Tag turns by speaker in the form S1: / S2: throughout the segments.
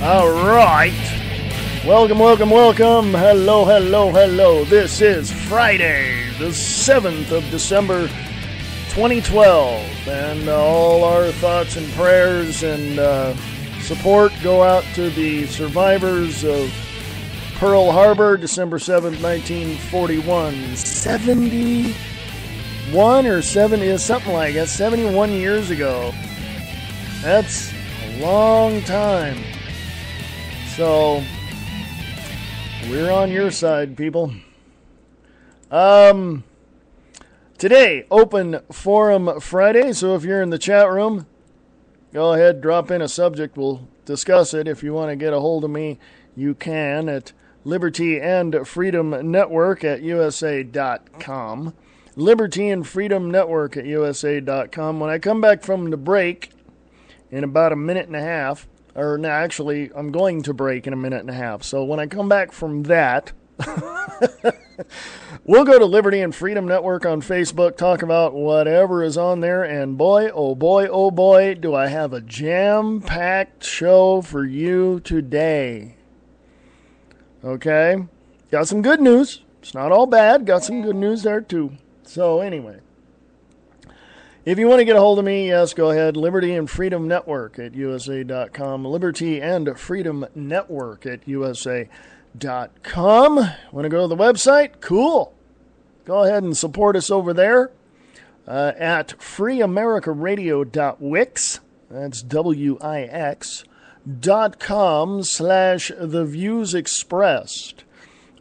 S1: All right. Welcome. Hello. This is Friday, the 7th of December, 2012. And all our thoughts and prayers and support go out to the survivors of Pearl Harbor, December 7th, 1941. 71 or 70, something like that, 71 years ago. That's a long time. So, we're on your side, people. Today, Open Forum Friday, so if you're in the chat room, go ahead, drop in a subject, we'll discuss it. If you want to get a hold of me, you can at Liberty and Freedom Network at USA.com. Liberty and Freedom Network at USA.com. When I come back from the break in about a minute and a half, or no, actually, I'm going to break in a minute and a half. So when I come back from that, we'll go to Liberty and Freedom Network on Facebook, talk about whatever is on there, and boy, oh boy, do I have a jam-packed show for you today. Okay? Got some good news. It's not all bad. Got some good news there, too. So anyway, if you want to get a hold of me, yes, go ahead. Liberty and Freedom Network at USA.com. Liberty and Freedom Network at USA.com. Want to go to the website? Cool. Go ahead and support us over there at freeamericaradio.wix. That's wix.com/The Views Expressed.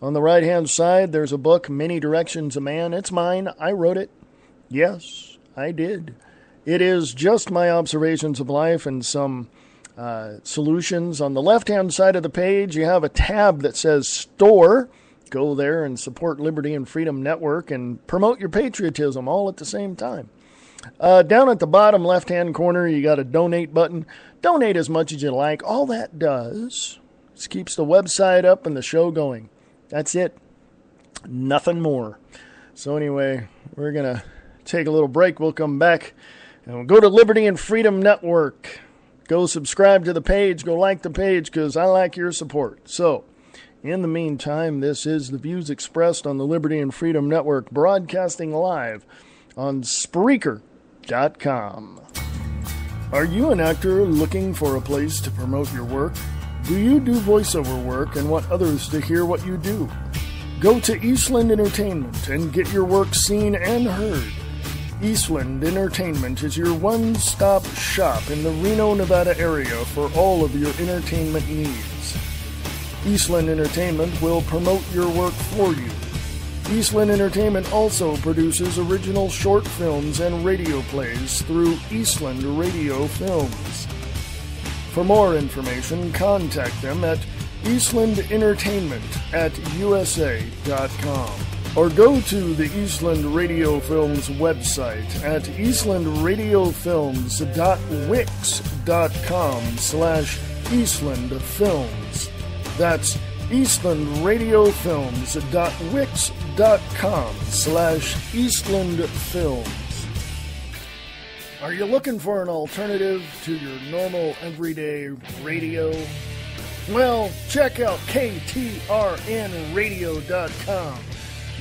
S1: On the right-hand side, there's a book, Many Directions a Man. It's mine. I wrote it. Yes. I did. It is just my observations of life and some solutions. On the left-hand side of the page, you have a tab that says Store. Go there and support Liberty and Freedom Network and promote your patriotism all at the same time. Down at the bottom left-hand corner, you got a donate button. Donate as much as you like. All that does is keeps the website up and the show going. That's it. Nothing more. So anyway, we're going to take a little break. We'll come back and we'll go to Liberty and Freedom Network. Go subscribe to the page. Go like the page because I like your support. So, in the meantime, this is the views expressed on the Liberty and Freedom Network, broadcasting live on Spreaker.com. Are you an actor looking for a place to promote your work? Do you do voiceover work and want others to hear what you do? Go to Eastland Entertainment and get your work seen and heard. Eastland Entertainment is your one-stop shop in the Reno, Nevada area for all of your entertainment needs. Eastland Entertainment will promote your work for you. Eastland Entertainment also produces original short films and radio plays through Eastland Radio Films. For more information, contact them at Eastland Entertainment at USA.com. Or go to the Eastland Radio Films website at eastlandradiofilms.wix.com/EastlandFilms. That's eastlandradiofilms.wix.com/EastlandFilms. Are you looking for an alternative to your normal everyday radio? Well, check out KTRNradio.com.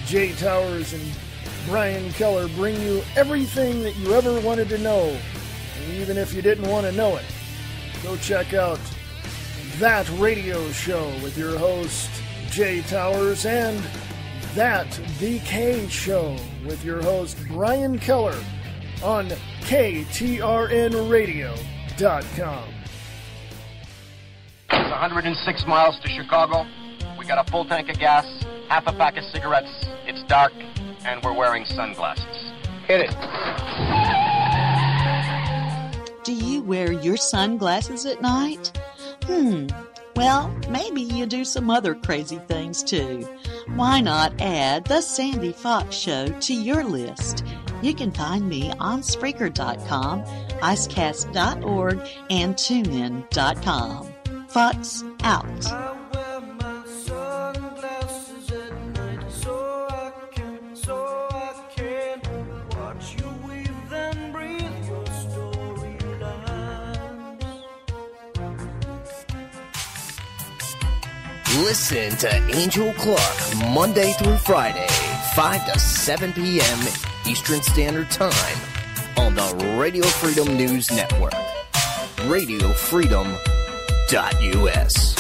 S1: Jay Towers and Brian Keller bring you everything that you ever wanted to know, and even if you didn't want to know it. Go check out That Radio Show with your host, Jay Towers, and That BK Show with your host, Brian Keller, on KTRNradio.com.
S2: It's 106 miles to Chicago. We got a full tank of gas, half a pack of cigarettes. It's dark, and we're wearing sunglasses. Hit it.
S3: Do you wear your sunglasses at night? Well, maybe you do some other crazy things too. Why not add The Sandy Fox Show to your list? You can find me on Spreaker.com, Icecast.org, and TuneIn.com. Fox out.
S4: Listen to Angel Clark Monday through Friday, 5 to 7 p.m. Eastern Standard Time on the Radio Freedom News Network. RadioFreedom.us.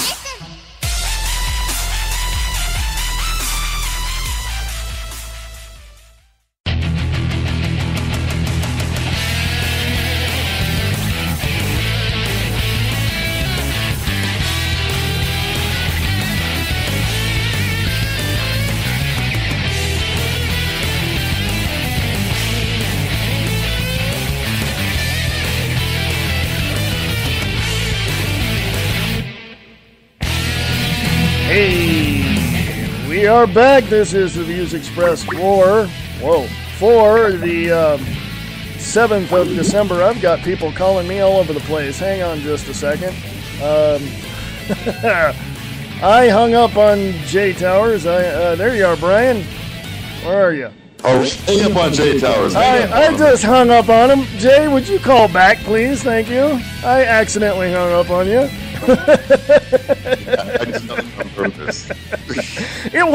S1: We are back. This is the Views Expressed for the 7th of December. I've got people calling me all over the place. Hang on just a second. I hung up on Jay Towers. There you are, Brian. Where are you?
S5: Oh, hang up on Jay Towers.
S1: I just hung up on him. Jay, would you call back, please? Thank you. I accidentally hung up on you.
S5: I just done it on purpose.
S1: It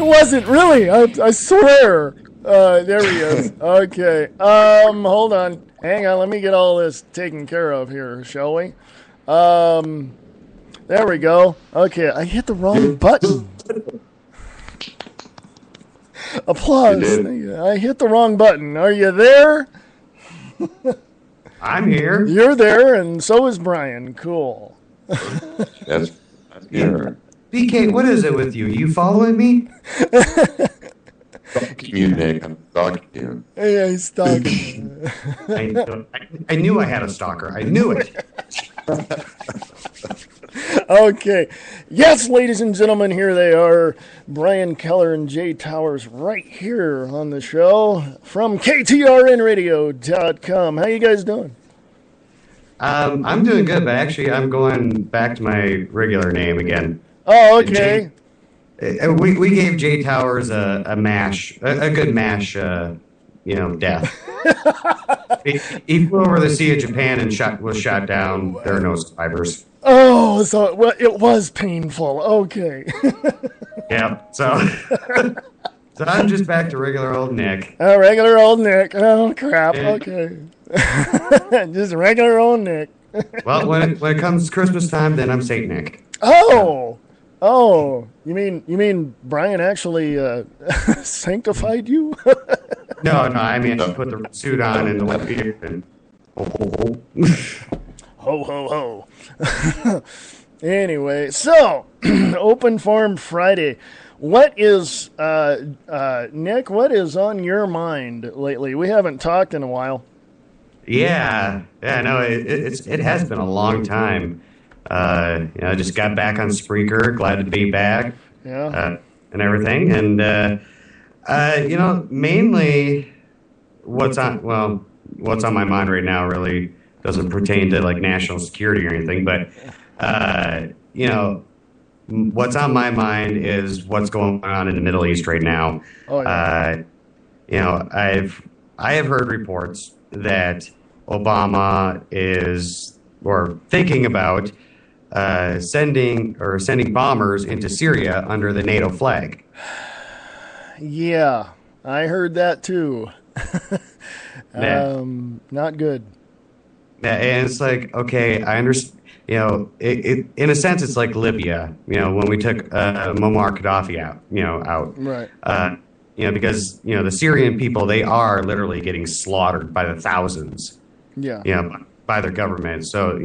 S1: wasn't really. I swear. There he is. Okay. Hold on. Hang on. Let me get all this taken care of here, shall we? There we go. Okay. I hit the wrong button. Applause. I hit the wrong button. Are you there?
S6: I'm here.
S1: You're there, and so is Brian. Cool.
S5: Yes, I'm here.
S6: BK, what is it with you? You following me?
S5: Stalking you, Nick. I'm stalking you.
S1: Yeah, he's stalking.
S6: I knew I had a stalker. I knew it.
S1: Okay. Yes, ladies and gentlemen, here they are. Brian Keller and Jay Towers right here on the show from KTRNradio.com. How you guys doing?
S6: I'm doing good, but actually I'm going back to my regular name again.
S1: Oh, okay.
S6: We gave Jay Towers a good mash, death. He flew over the Sea of Japan and was shot down. There are no survivors.
S1: Oh, so it was painful. Okay.
S6: Yeah. So I'm just back to regular old Nick.
S1: Oh, regular old Nick. Oh, crap. Okay. Just regular old Nick.
S6: Well, when it comes Christmas time, then I'm Saint Nick.
S1: Oh, you mean Brian actually sanctified you?
S6: No, I mean put the suit on and the white beard and
S1: ho ho ho. Anyway, so Open Forum Friday. What is Nick? What is on your mind lately? We haven't talked in a while.
S6: Yeah, no, it has been a long time. I just got back on Spreaker, glad to be back.
S1: Yeah.
S6: And everything, and mainly what's on my mind right now really doesn't pertain to like national security or anything, but what's on my mind is what's going on in the Middle East right now.
S1: Oh, yeah.
S6: I have heard reports that Obama is or thinking about sending bombers into Syria under the NATO flag.
S1: Yeah, I heard that too. Not good.
S6: Yeah, and it's like, okay, I understand. It in a sense, it's like Libya. When we took Muammar Gaddafi out.
S1: Right.
S6: Because the Syrian people, they are literally getting slaughtered by the thousands.
S1: Yeah.
S6: By their government. So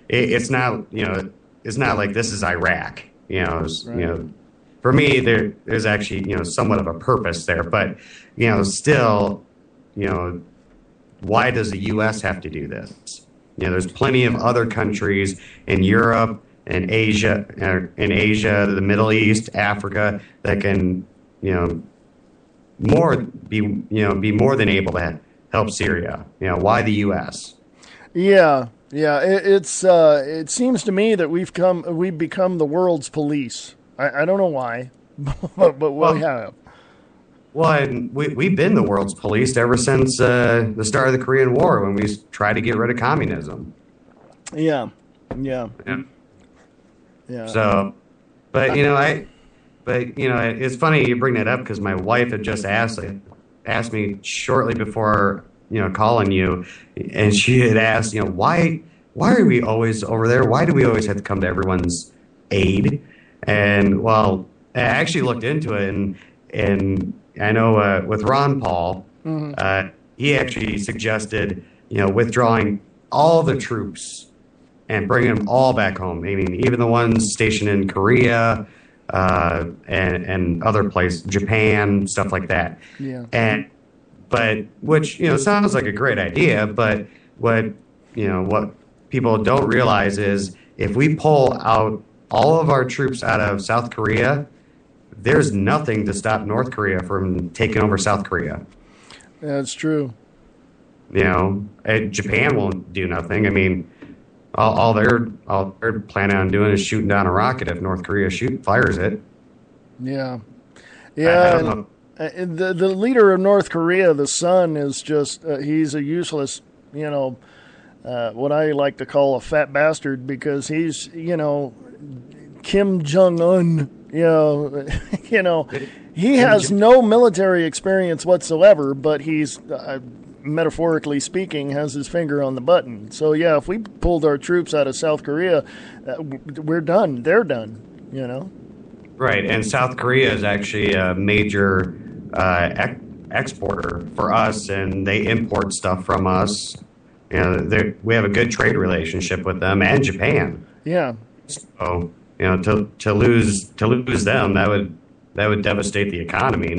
S6: it's not it's not like this is Iraq. For me there's actually somewhat of a purpose there, but still why does the U.S. have to do this? There's plenty of other countries in Europe and Asia, the Middle East, Africa that can be more than able to help Syria. Why the U.S.?
S1: Yeah. It seems to me that we've become the world's police. I don't know why, but we have.
S6: Well, and we've been the world's police ever since the start of the Korean War when we tried to get rid of communism.
S1: Yeah. Yeah.
S6: So, but it's funny you bring that up because my wife had just asked me shortly before calling you, and she had asked why are we always over there? Why do we always have to come to everyone's aid? And well, I actually looked into it, and I know with Ron Paul, he actually suggested withdrawing all the troops and bringing them all back home. I mean, even the ones stationed in Korea and other places, Japan, stuff like that.
S1: Yeah.
S6: But which sounds like a great idea, but what people don't realize is if we pull out all of our troops out of South Korea, there's nothing to stop North Korea from taking over South Korea.
S1: That's true.
S6: Japan won't do nothing. I mean, all they're planning on doing is shooting down a rocket if North Korea fires it.
S1: Yeah.
S6: I don't know.
S1: The leader of North Korea, the son, is just he's a useless, what I like to call a fat bastard because he's, Kim Jong-un, he has no military experience whatsoever, but he's, metaphorically speaking, has his finger on the button. So, yeah, if we pulled our troops out of South Korea, we're done. They're done,
S6: Right, and South Korea is actually a major exporter for us, and they import stuff from us. We have a good trade relationship with them and Japan.
S1: Yeah.
S6: So to lose them, that would devastate the economy,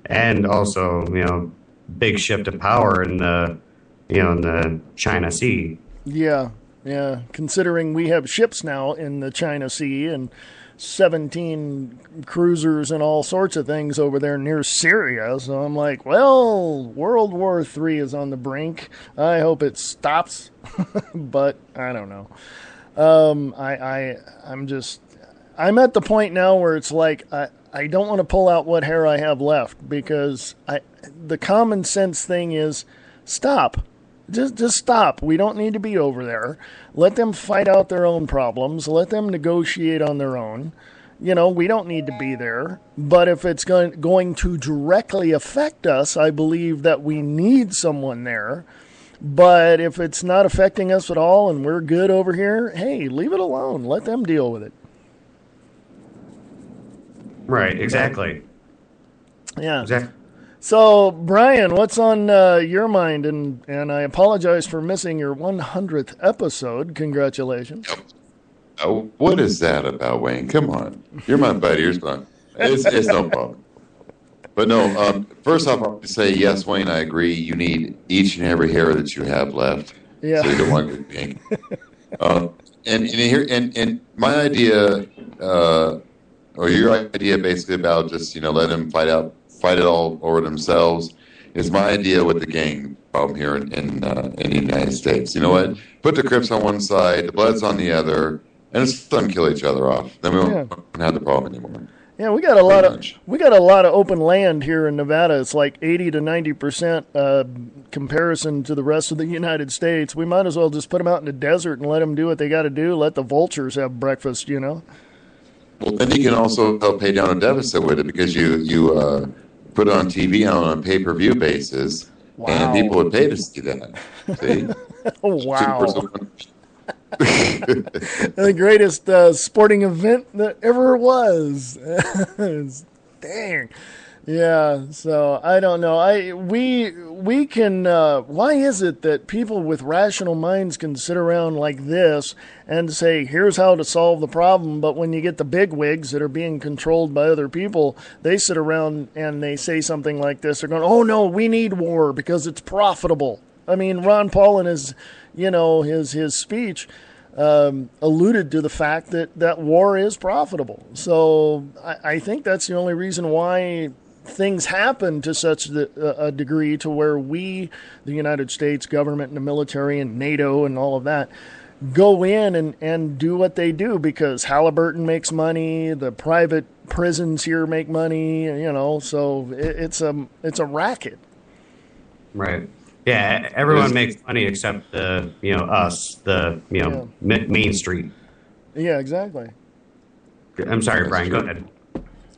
S6: and also big shift of power in the China Sea.
S1: Yeah. Considering we have ships now in the China Sea and 17 cruisers and all sorts of things over there near Syria. So I'm like, well, World War III is on the brink. I hope it stops, but I don't know. I'm at the point now where it's like, I don't want to pull out what hair I have left because the common sense thing is stop. Just stop. We don't need to be over there. Let them fight out their own problems. Let them negotiate on their own. We don't need to be there. But if it's going to directly affect us, I believe that we need someone there. But if it's not affecting us at all and we're good over here, hey, leave it alone. Let them deal with it.
S6: Right, exactly.
S1: Yeah.
S6: Exactly.
S1: So, Brian, what's on your mind? And I apologize for missing your 100th episode. Congratulations.
S5: Oh, what is that about, Wayne? Come on. You're my buddy. It's no problem. But no, first off, I'll say, yes, Wayne, I agree. You need each and every hair that you have left.
S1: Yeah.
S5: So you don't want to get pink. And my idea, or your idea basically about just, let them fight it all over themselves is my idea with the gang problem here in the United States. You know what? Put the Crips on one side, the Bloods on the other, and just let them kill each other off. Then we won't have the problem anymore.
S1: Yeah, we got a lot of open land here in Nevada. It's like 80 to 90% comparison to the rest of the United States. We might as well just put them out in the desert and let them do what they got to do. Let the vultures have breakfast,
S5: Well, then you can also help pay down a deficit with it because you put it on TV on a pay-per-view basis, and people would pay to see that. See?
S1: Wow. The greatest sporting event that ever was. Dang. Yeah, so I don't know. We can. Why is it that people with rational minds can sit around like this and say, "Here's how to solve the problem"? But when you get the big wigs that are being controlled by other people, they sit around and they say something like this. They're going, "Oh no, we need war because it's profitable." I mean, Ron Paul in his speech alluded to the fact that war is profitable. So I think that's the only reason why things happen to such a degree to where we, the United States government and the military and NATO and all of that, go in and do what they do because Halliburton makes money, the private prisons here make money, so it's a racket.
S6: Right. Yeah, everyone makes money except us, Main Street.
S1: Yeah, exactly.
S6: I'm sorry, Brian. Go ahead.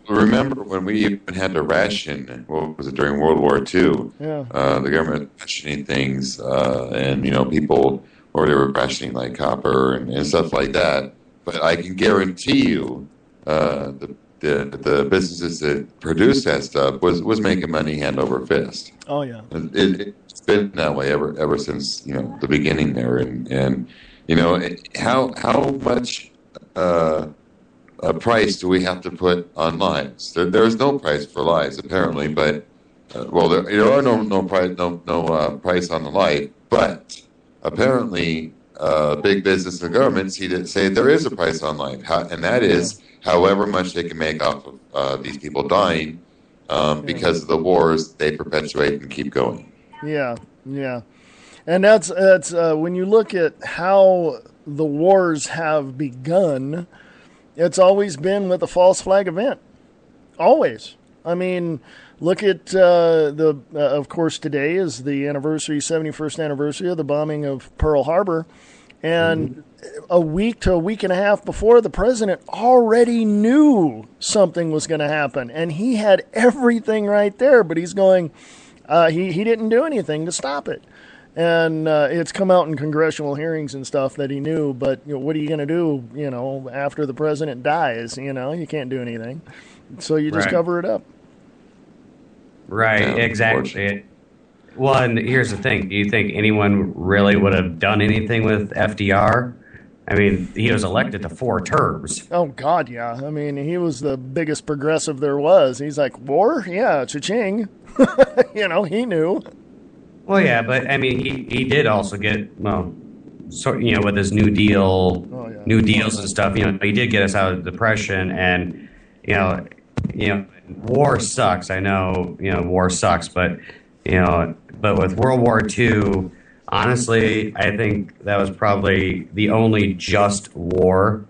S5: Remember when we even had to ration? What was it during World War II?
S1: Yeah.
S5: The government was rationing things, and people, or they were rationing like copper and stuff like that. But I can guarantee you, the businesses that produced that stuff was making money hand over fist.
S1: Oh yeah.
S5: It's been that way ever since the beginning there, and how much. A price do we have to put on lives? There's no price for lives apparently, but there are no price on the life. But apparently, big business and government say there is a price on life, and that is however much they can make off of these people dying because of the wars they perpetuate and keep going.
S1: Yeah, and that's when you look at how the wars have begun. It's always been with a false flag event. Always. I mean, look at of course, today is the 71st anniversary of the bombing of Pearl Harbor. And a week to a week and a half before, the president already knew something was going to happen. And he had everything right there, but he's going, he didn't do anything to stop it. And it's come out in congressional hearings and stuff that he knew, but what are you going to do, after the president dies? You can't do anything. So you just cover it up.
S6: Right,
S5: Yeah,
S6: exactly. Well, and here's the thing. Do you think anyone really would have done anything with FDR? I mean, he was elected to 4 terms.
S1: Oh, God, yeah. I mean, he was the biggest progressive there was. He's like, war? Yeah, cha-ching. He knew.
S6: Well, yeah, but I mean, he did also get with his New Deal, New Deals and stuff. He did get us out of the Depression, and war sucks. I know, war sucks, but with World War II, honestly, I think that was probably the only just war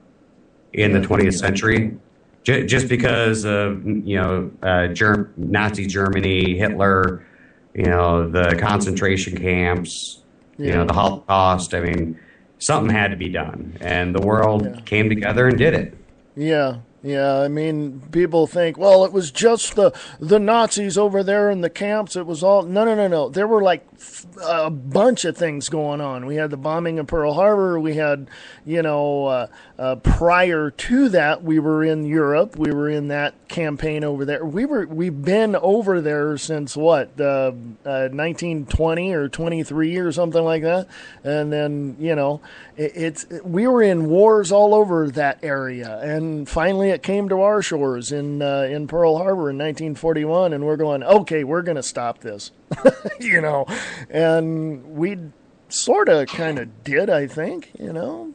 S6: in the 20th century. Just because of Nazi Germany, Hitler. The concentration camps, the Holocaust. I mean, something had to be done. And the world came together and did it.
S1: Yeah. I mean, people think, well, it was just the Nazis over there in the camps. It was all... No. There were like a bunch of things going on. We had the bombing of Pearl Harbor. We had, prior to that, we were in Europe. We were in that campaign over there. We've been over there since 1920 or 23 or something like that. And then, we were in wars all over that area. And finally it came to our shores in Pearl Harbor in 1941. And we're going, okay, we're going to stop this. And we sort of kind of did, I think, until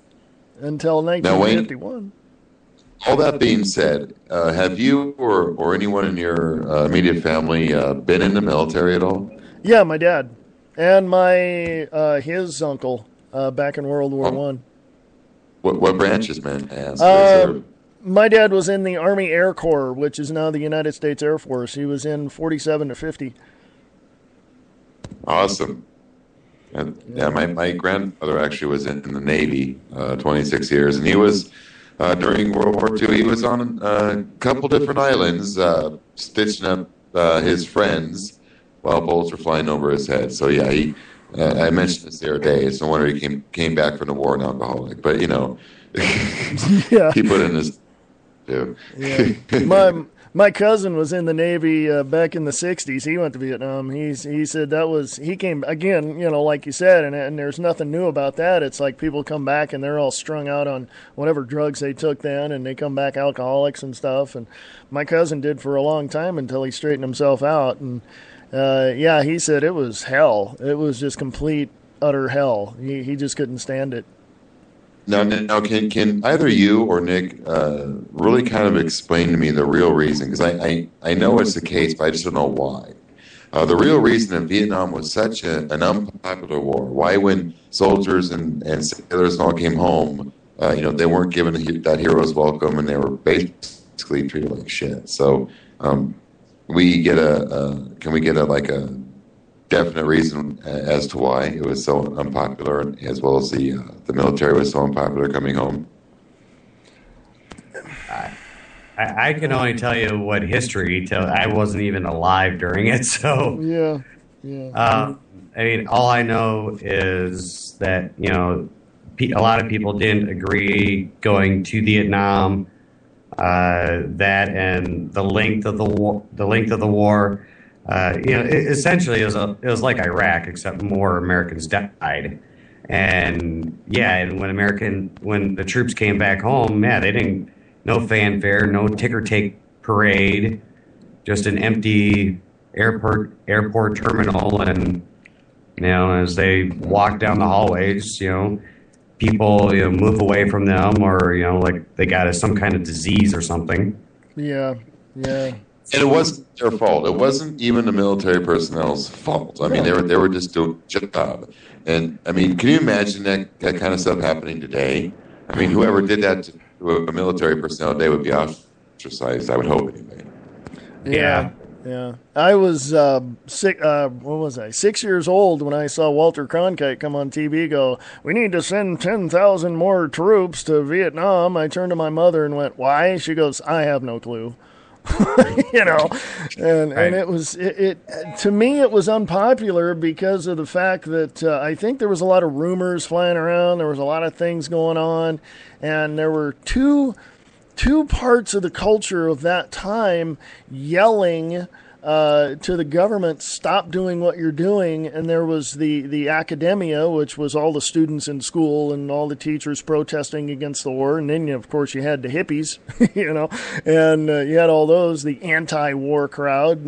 S1: 1951.
S5: Now, Wayne, all that being said, have you or anyone in your immediate family been in the military at all?
S1: Yeah, my dad and his uncle back in World War One.
S5: What branches, man?
S1: My dad was in the Army Air Corps, which is now the United States Air Force. He was in 47 to 50.
S5: Awesome. And my grandfather actually was in the Navy 26 years, and he was during World War II. He was on a couple different islands, stitching up his friends while bullets were flying over his head. So yeah, I mentioned this the other day. It's no wonder he came back from the war an alcoholic, but he put in his.
S1: Yeah. My cousin was in the Navy back in the 60s. He went to Vietnam. He said he came, again, like you said, and there's nothing new about that. It's like people come back and they're all strung out on whatever drugs they took then, and they come back alcoholics and stuff. And my cousin did for a long time until he straightened himself out. And, he said it was hell. It was just complete, utter hell. He just couldn't stand it.
S5: Now, can either you or Nick really kind of explain to me the real reason? Because I know it's the case, but I just don't know why. The real reason that Vietnam was such an unpopular war, why when soldiers and sailors all came home, they weren't given that hero's welcome, and they were basically treated like shit. So, can we get a definite reason as to why it was so unpopular, as well as the military was so unpopular coming home?
S6: I can only tell you what history. I wasn't even alive during it, so
S1: yeah.
S6: I mean, all I know is that a lot of people didn't agree going to Vietnam. That and the length of the war. Essentially, it was like Iraq, except more Americans died. And when the troops came back home, they didn't. No fanfare, no ticker tape parade, just an empty airport terminal, and as they walk down the hallways, people move away from them, or like they got some kind of disease or something.
S1: Yeah.
S5: And it wasn't their fault. It wasn't even the military personnel's fault. I mean, they were just doing a job. And I mean, can you imagine that kind of stuff happening today? I mean, whoever did that to a military personnel today would be ostracized. I would hope anyway.
S1: Yeah. I was what was I? 6 years old when I saw Walter Cronkite come on TV go, "We need to send 10,000 more troops to Vietnam." I turned to my mother and went, "Why?" She goes, "I have no clue." And it was to me it was unpopular because of the fact that I think there was a lot of rumors flying around. There was a lot of things going on, and there were two parts of the culture of that time yelling to the government, "Stop doing what you're doing." And there was the academia, which was all the students in school and all the teachers protesting against the war. And then, of course, you had the hippies, and you had all those, the anti-war crowd,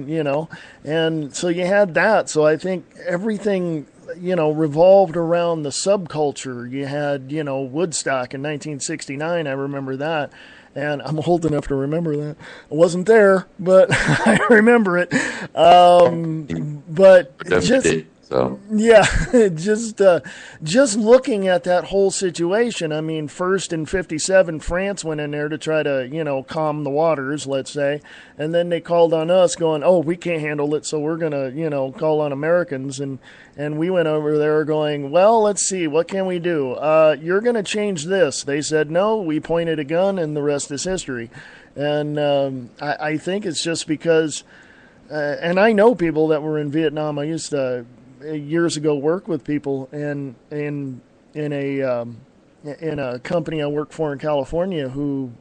S1: and so you had that. So I think everything, revolved around the subculture. You had, Woodstock in 1969. I remember that. And I'm old enough to remember that. I wasn't there, but I remember it. But just looking at that whole situation. I mean, first in '57, France went in there to try to, calm the waters, let's say. And then they called on us going, "Oh, we can't handle it, so we're going to, call on Americans." And we went over there going, "Well, let's see, what can we do? You're going to change this." They said no. We pointed a gun, and the rest is history. And I think it's just because, and I know people that were in Vietnam. I used to years ago work with people, and in a company I worked for in California who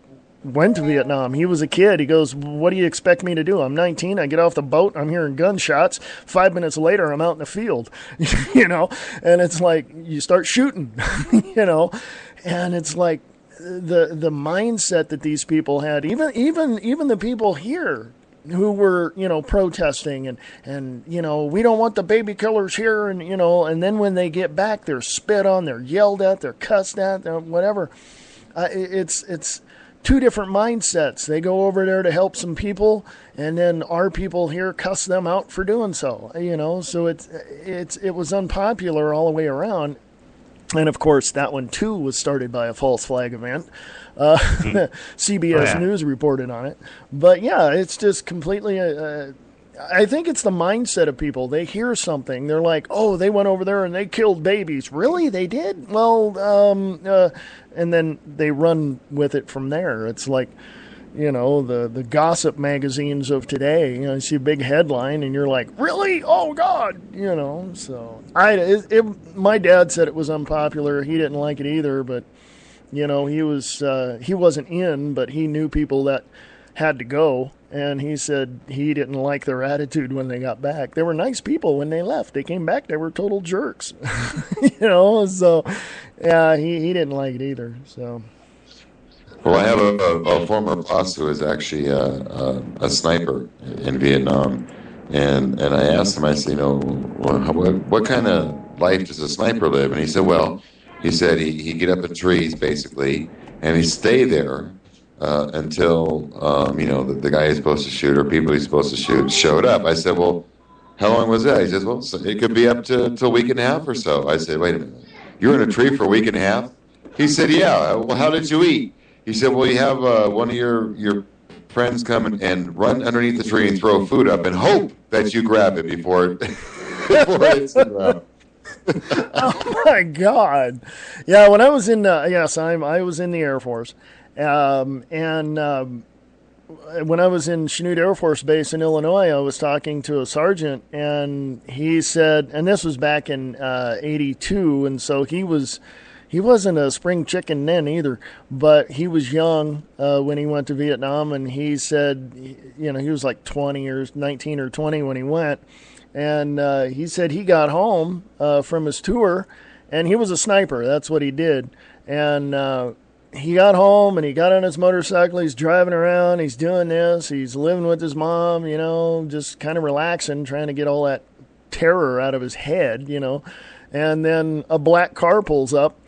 S1: went to Vietnam. He was a kid. He goes, "What do you expect me to do? I'm 19. I get off the boat. I'm hearing gunshots. 5 minutes later, I'm out in the field." And it's like you start shooting, and it's like the mindset that these people had. Even the people here who were, protesting and we don't want the baby killers here, and then when they get back, they're spit on, they're yelled at, they're cussed at, whatever. It's two different mindsets. They go over there to help some people, and then our people here cuss them out for doing so. So it was unpopular all the way around. And of course, that one too was started by a false flag event. CBS News reported on it. But yeah, it's just completely. I think it's the mindset of people. They hear something, they're like, "Oh, they went over there and they killed babies." Really, they did? Well, and then they run with it from there. It's like, the gossip magazines of today. You see a big headline and you're like, "Really? Oh God!" So my dad said it was unpopular. He didn't like it either, but he wasn't in, but he knew people that had to go, and he said he didn't like their attitude when they got back. They were nice people when they left. They came back, they were total jerks. So yeah, he didn't like it either. So.
S5: Well, I have a former boss who is actually a sniper in Vietnam, and I asked him, I said, what kind of life does a sniper live? And he said, he'd get up in trees, basically, and he'd stay there until, the guy he's supposed to shoot or people he's supposed to shoot showed up. I said, "Well, how long was that?" He says, "Well, so it could be up to a week and a half or so." I said, "Wait a minute, you're in a tree for a week and a half?" He said, "Yeah." "Well, how did you eat?" He said, "Well, you have one of your friends come and run underneath the tree and throw food up and hope that you grab it before it's the ground."
S1: Oh my God! Yeah, when I was in I was in the Air Force, and when I was in Chanute Air Force Base in Illinois, I was talking to a sergeant, and he said, and this was back in '82, and so he wasn't a spring chicken then either, but he was young when he went to Vietnam, and he said, he was like 20 or 19 or 20 when he went, and he said he got home from his tour, and he was a sniper. That's what he did, and he got home and he got on his motorcycle. He's driving around. He's doing this. He's living with his mom, just kind of relaxing, trying to get all that terror out of his head, And then a black car pulls up,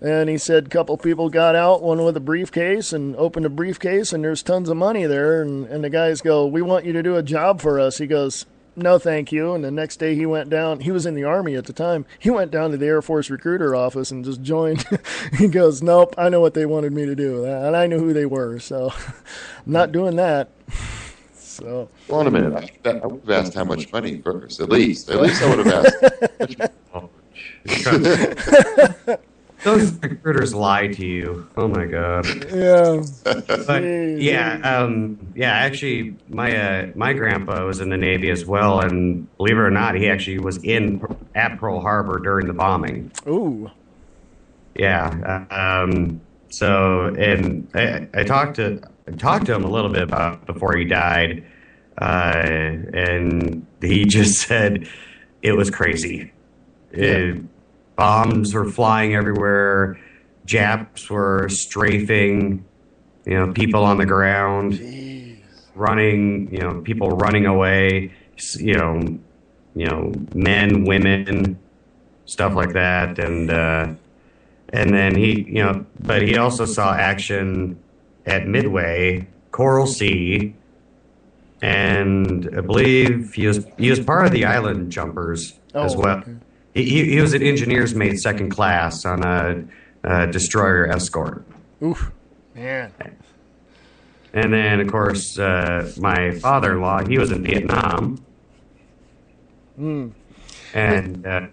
S1: and he said a couple people got out, one with a briefcase, and opened a briefcase, and there's tons of money there. And the guys go, "We want you to do a job for us." He goes, "No, thank you." And the next day he went down. He was in the Army at the time. He went down to the Air Force recruiter office and just joined. He goes, "Nope, I know what they wanted me to do. And I knew who they were. So I'm not doing that." So.
S5: Hold on a minute. I would have asked how much money first. At least I would have
S6: asked. Those recruiters lie to you. Oh my god.
S1: Yeah.
S6: But actually, my grandpa was in the Navy as well, and believe it or not, he actually was at Pearl Harbor during the bombing.
S1: Ooh.
S6: Yeah. So, and I talked to him a little bit about before he died, and he just said it was crazy.
S1: Yeah.
S6: Bombs were flying everywhere. Japs were strafing, people on the ground,
S1: Jeez.
S6: running, people running away, men, women, stuff like that. And then he, but he also saw action at Midway, Coral Sea, and I believe he was part of the Island Jumpers as well.
S1: Okay.
S6: He was an engineer's mate second class on a destroyer escort.
S1: Oof, man.
S6: And then, of course, my father-in-law, he was in Vietnam.
S1: Mm.
S6: And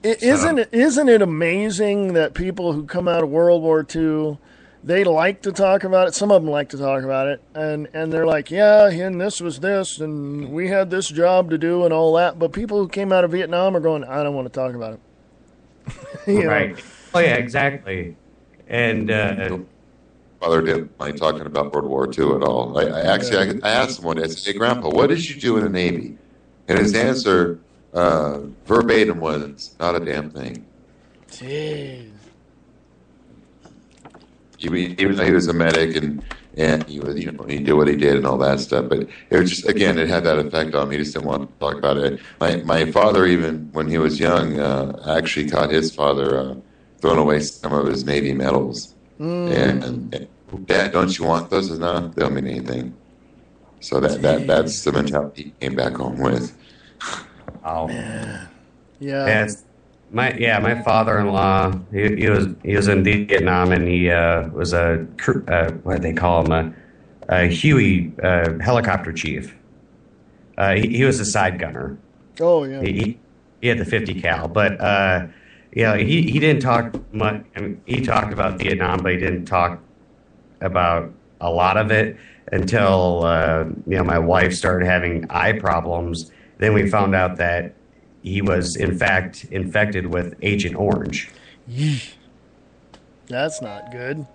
S1: isn't it amazing that people who come out of World War II, they like to talk about it. Some of them like to talk about it, and they're like, yeah, and this was this, and we had this job to do, and all that. But people who came out of Vietnam are going, I don't want to talk about it.
S6: Right? Oh yeah, exactly. And
S5: Father didn't like talking about World War II at all. I asked him one day, I said, "Hey, Grandpa, what did you do in the Navy?" And his answer, verbatim, was, "Not a damn thing."
S1: Jeez.
S5: Even though he was a medic and he was, he did what he did and all that stuff, but it was just, again, it had that effect on me. He just didn't want to talk about it. My father, even when he was young, actually caught his father throwing away some of his Navy medals. And Dad, don't you want those? No, they don't mean anything. So that's the mentality he came back home with.
S6: oh
S1: Yeah.
S6: My father-in-law, he was in Vietnam, and he was a what do they call him, a Huey helicopter chief. He was a side gunner.
S1: Oh yeah.
S6: He had the 50 cal, but he didn't talk much. I mean, he talked about Vietnam, but he didn't talk about a lot of it until my wife started having eye problems. Then we found out that he was, in fact, infected with Agent Orange.
S1: That's not good.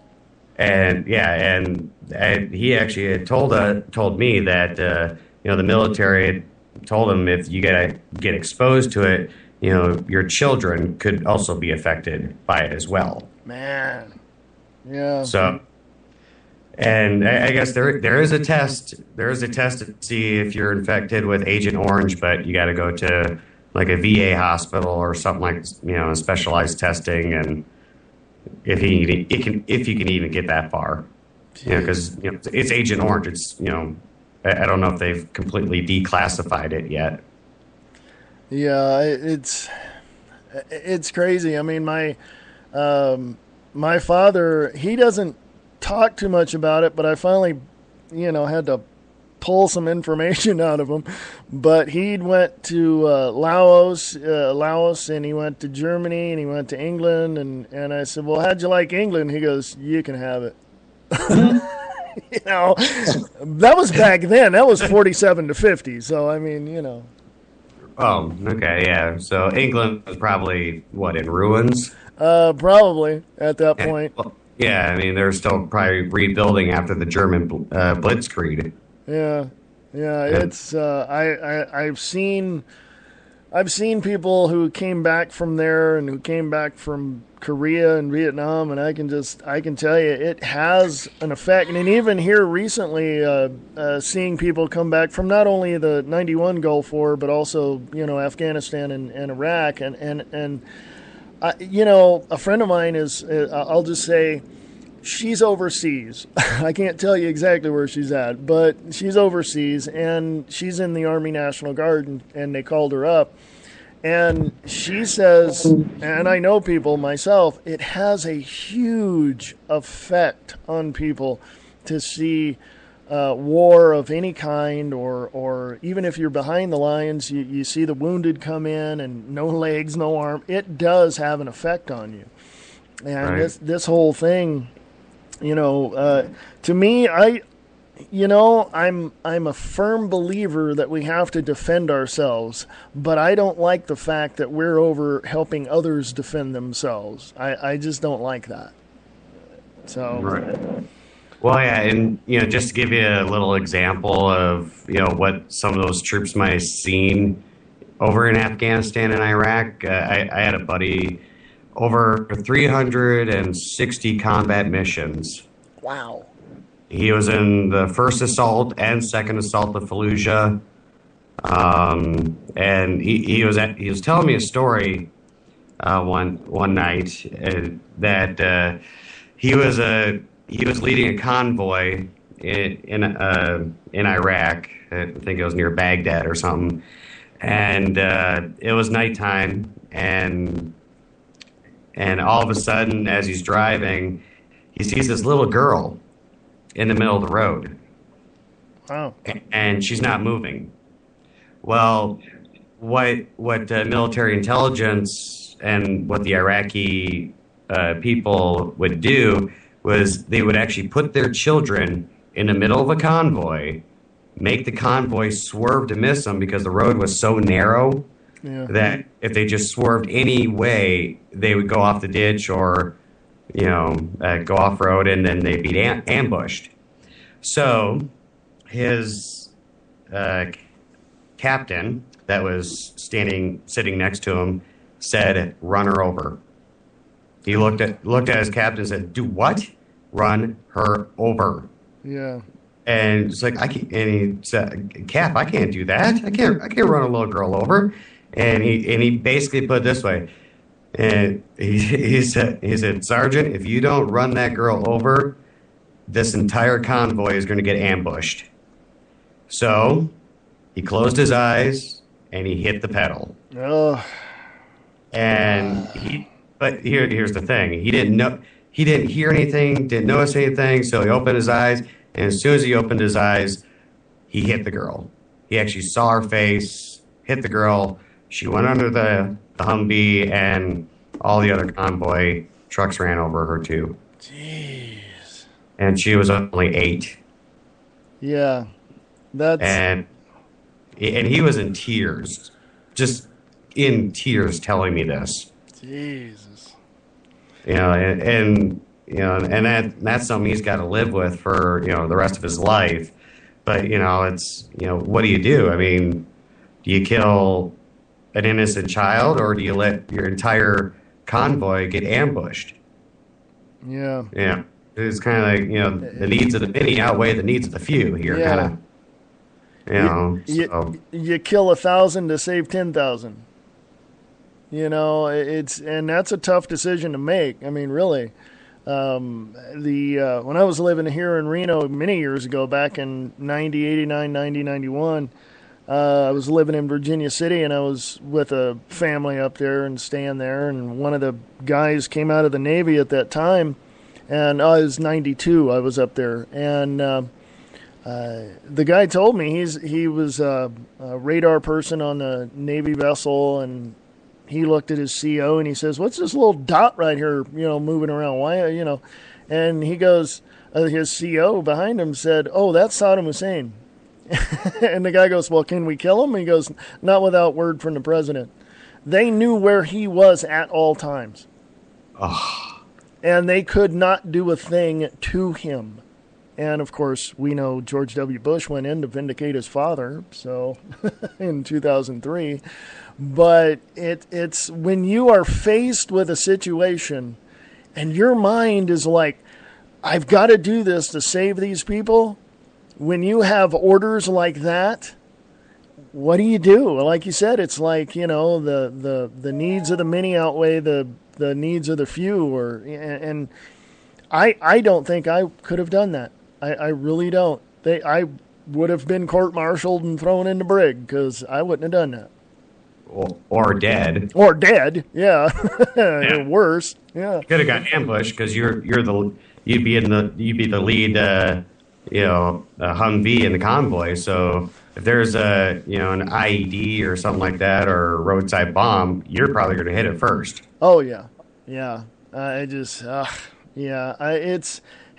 S6: And he actually had told me that the military had told him, if you get exposed to it, your children could also be affected by it as well.
S1: Man. Yeah.
S6: So, and I guess there is a test. There is a test to see if you're infected with Agent Orange, but you got to go to like a VA hospital or something like, specialized testing, and if you can even get that far, because it's Agent Orange. It's I don't know if they've completely declassified it yet.
S1: Yeah, it's crazy. I mean, my father, he doesn't talk too much about it, but I finally, had to pull some information out of him. But he went to Laos, and he went to Germany, and he went to England, and I said, well, how'd you like England? He goes, you can have it. That was back then. That was 47 to 50. So, I mean.
S6: Oh, okay, yeah. So England was probably, in ruins?
S1: Probably at that point.
S6: Well, yeah, I mean, they're still probably rebuilding after the German Blitzkrieg.
S1: Yeah. It's I've seen people who came back from there and who came back from Korea and Vietnam, and I can tell you it has an effect. And even here recently, seeing people come back from not only the '91 Gulf War but also Afghanistan and Iraq, and a friend of mine is I'll just say. She's overseas. I can't tell you exactly where she's at, but she's overseas, and she's in the Army National Guard, and they called her up. And she says, and I know people myself, it has a huge effect on people to see war of any kind, or even if you're behind the lines, you see the wounded come in and no legs, no arm. It does have an effect on you. And
S6: Right.
S1: this whole thing... to me, I'm a firm believer that we have to defend ourselves, but I don't like the fact that we're over helping others defend themselves. I just don't like that. So,
S6: Right. Well, yeah, and just to give you a little example of what some of those troops might have seen over in Afghanistan and Iraq, I had a buddy over 360 combat missions.
S1: wow.
S6: He was in the first assault and second assault of Fallujah, and he was telling me a story one night that he was leading a convoy in Iraq. I think it was near Baghdad or something, and it was nighttime, and all of a sudden, as he's driving, he sees this little girl in the middle of the road.
S1: Wow.
S6: And she's not moving. Well, what military intelligence and what the Iraqi people would do was they would actually put their children in the middle of a convoy, make the convoy swerve to miss them because the road was so narrow.
S1: Yeah.
S6: That if they just swerved any way, they would go off the ditch or, go off road, and then they'd be ambushed. So his captain that was sitting next to him said, "Run her over." He looked at his captain and said, "Do what? Run her over."
S1: Yeah.
S6: And it's like, and he said, "Cap, I can't do that. I can't run a little girl over." And he basically put it this way, and he said, "Sergeant, if you don't run that girl over, this entire convoy is going to get ambushed." So he closed his eyes and he hit the pedal.
S1: Oh.
S6: And but here's the thing: he didn't hear anything, didn't notice anything. So he opened his eyes, and as soon as he opened his eyes, he hit the girl. He actually saw her face, hit the girl. She went under the Humvee, and all the other convoy trucks ran over her too.
S1: Jeez.
S6: And she was only 8.
S1: Yeah. That's...
S6: And he was in tears, just in tears, telling me this.
S1: Jesus.
S6: And that's something he's got to live with for the rest of his life. But it's what do you do? I mean, do you kill an innocent child, or do you let your entire convoy get ambushed?
S1: Yeah.
S6: Yeah, it's kind of like the needs of the many outweigh the needs of the few here.
S1: Yeah.
S6: Kind of,
S1: you kill 1,000 to save 10,000. And that's a tough decision to make. I mean, really. When I was living here in Reno many years ago, back in 90, 89, 90, 91, I was living in Virginia City, and I was with a family up there and staying there, and one of the guys came out of the Navy at that time, and I was 92, I was up there, and the guy told me he was a radar person on a Navy vessel, and he looked at his CO and he says, "What's this little dot right here, moving around? Why, And he goes, his CO behind him said, "Oh, that's Saddam Hussein." And the guy goes, "Well, can we kill him?" He goes, "Not without word from the president." They knew where he was at all times.
S6: Oh.
S1: And they could not do a thing to him. And, of course, we know George W. Bush went in to vindicate his father, so in 2003. But it's when you are faced with a situation and your mind is like, I've got to do this to save these people. When you have orders like that, what do you do? Like you said, it's like, the needs of the many outweigh the needs of the few. And I don't think I could have done that. I really don't. I would have been court-martialed and thrown in the brig because I wouldn't have done that.
S6: Or dead.
S1: Or dead, yeah. Yeah. Worse, yeah.
S6: You could have got ambushed because you'd be the lead, Humvee in the convoy. So if there's an IED or something like that or a roadside bomb, you're probably going to hit it first.
S1: Oh yeah. It's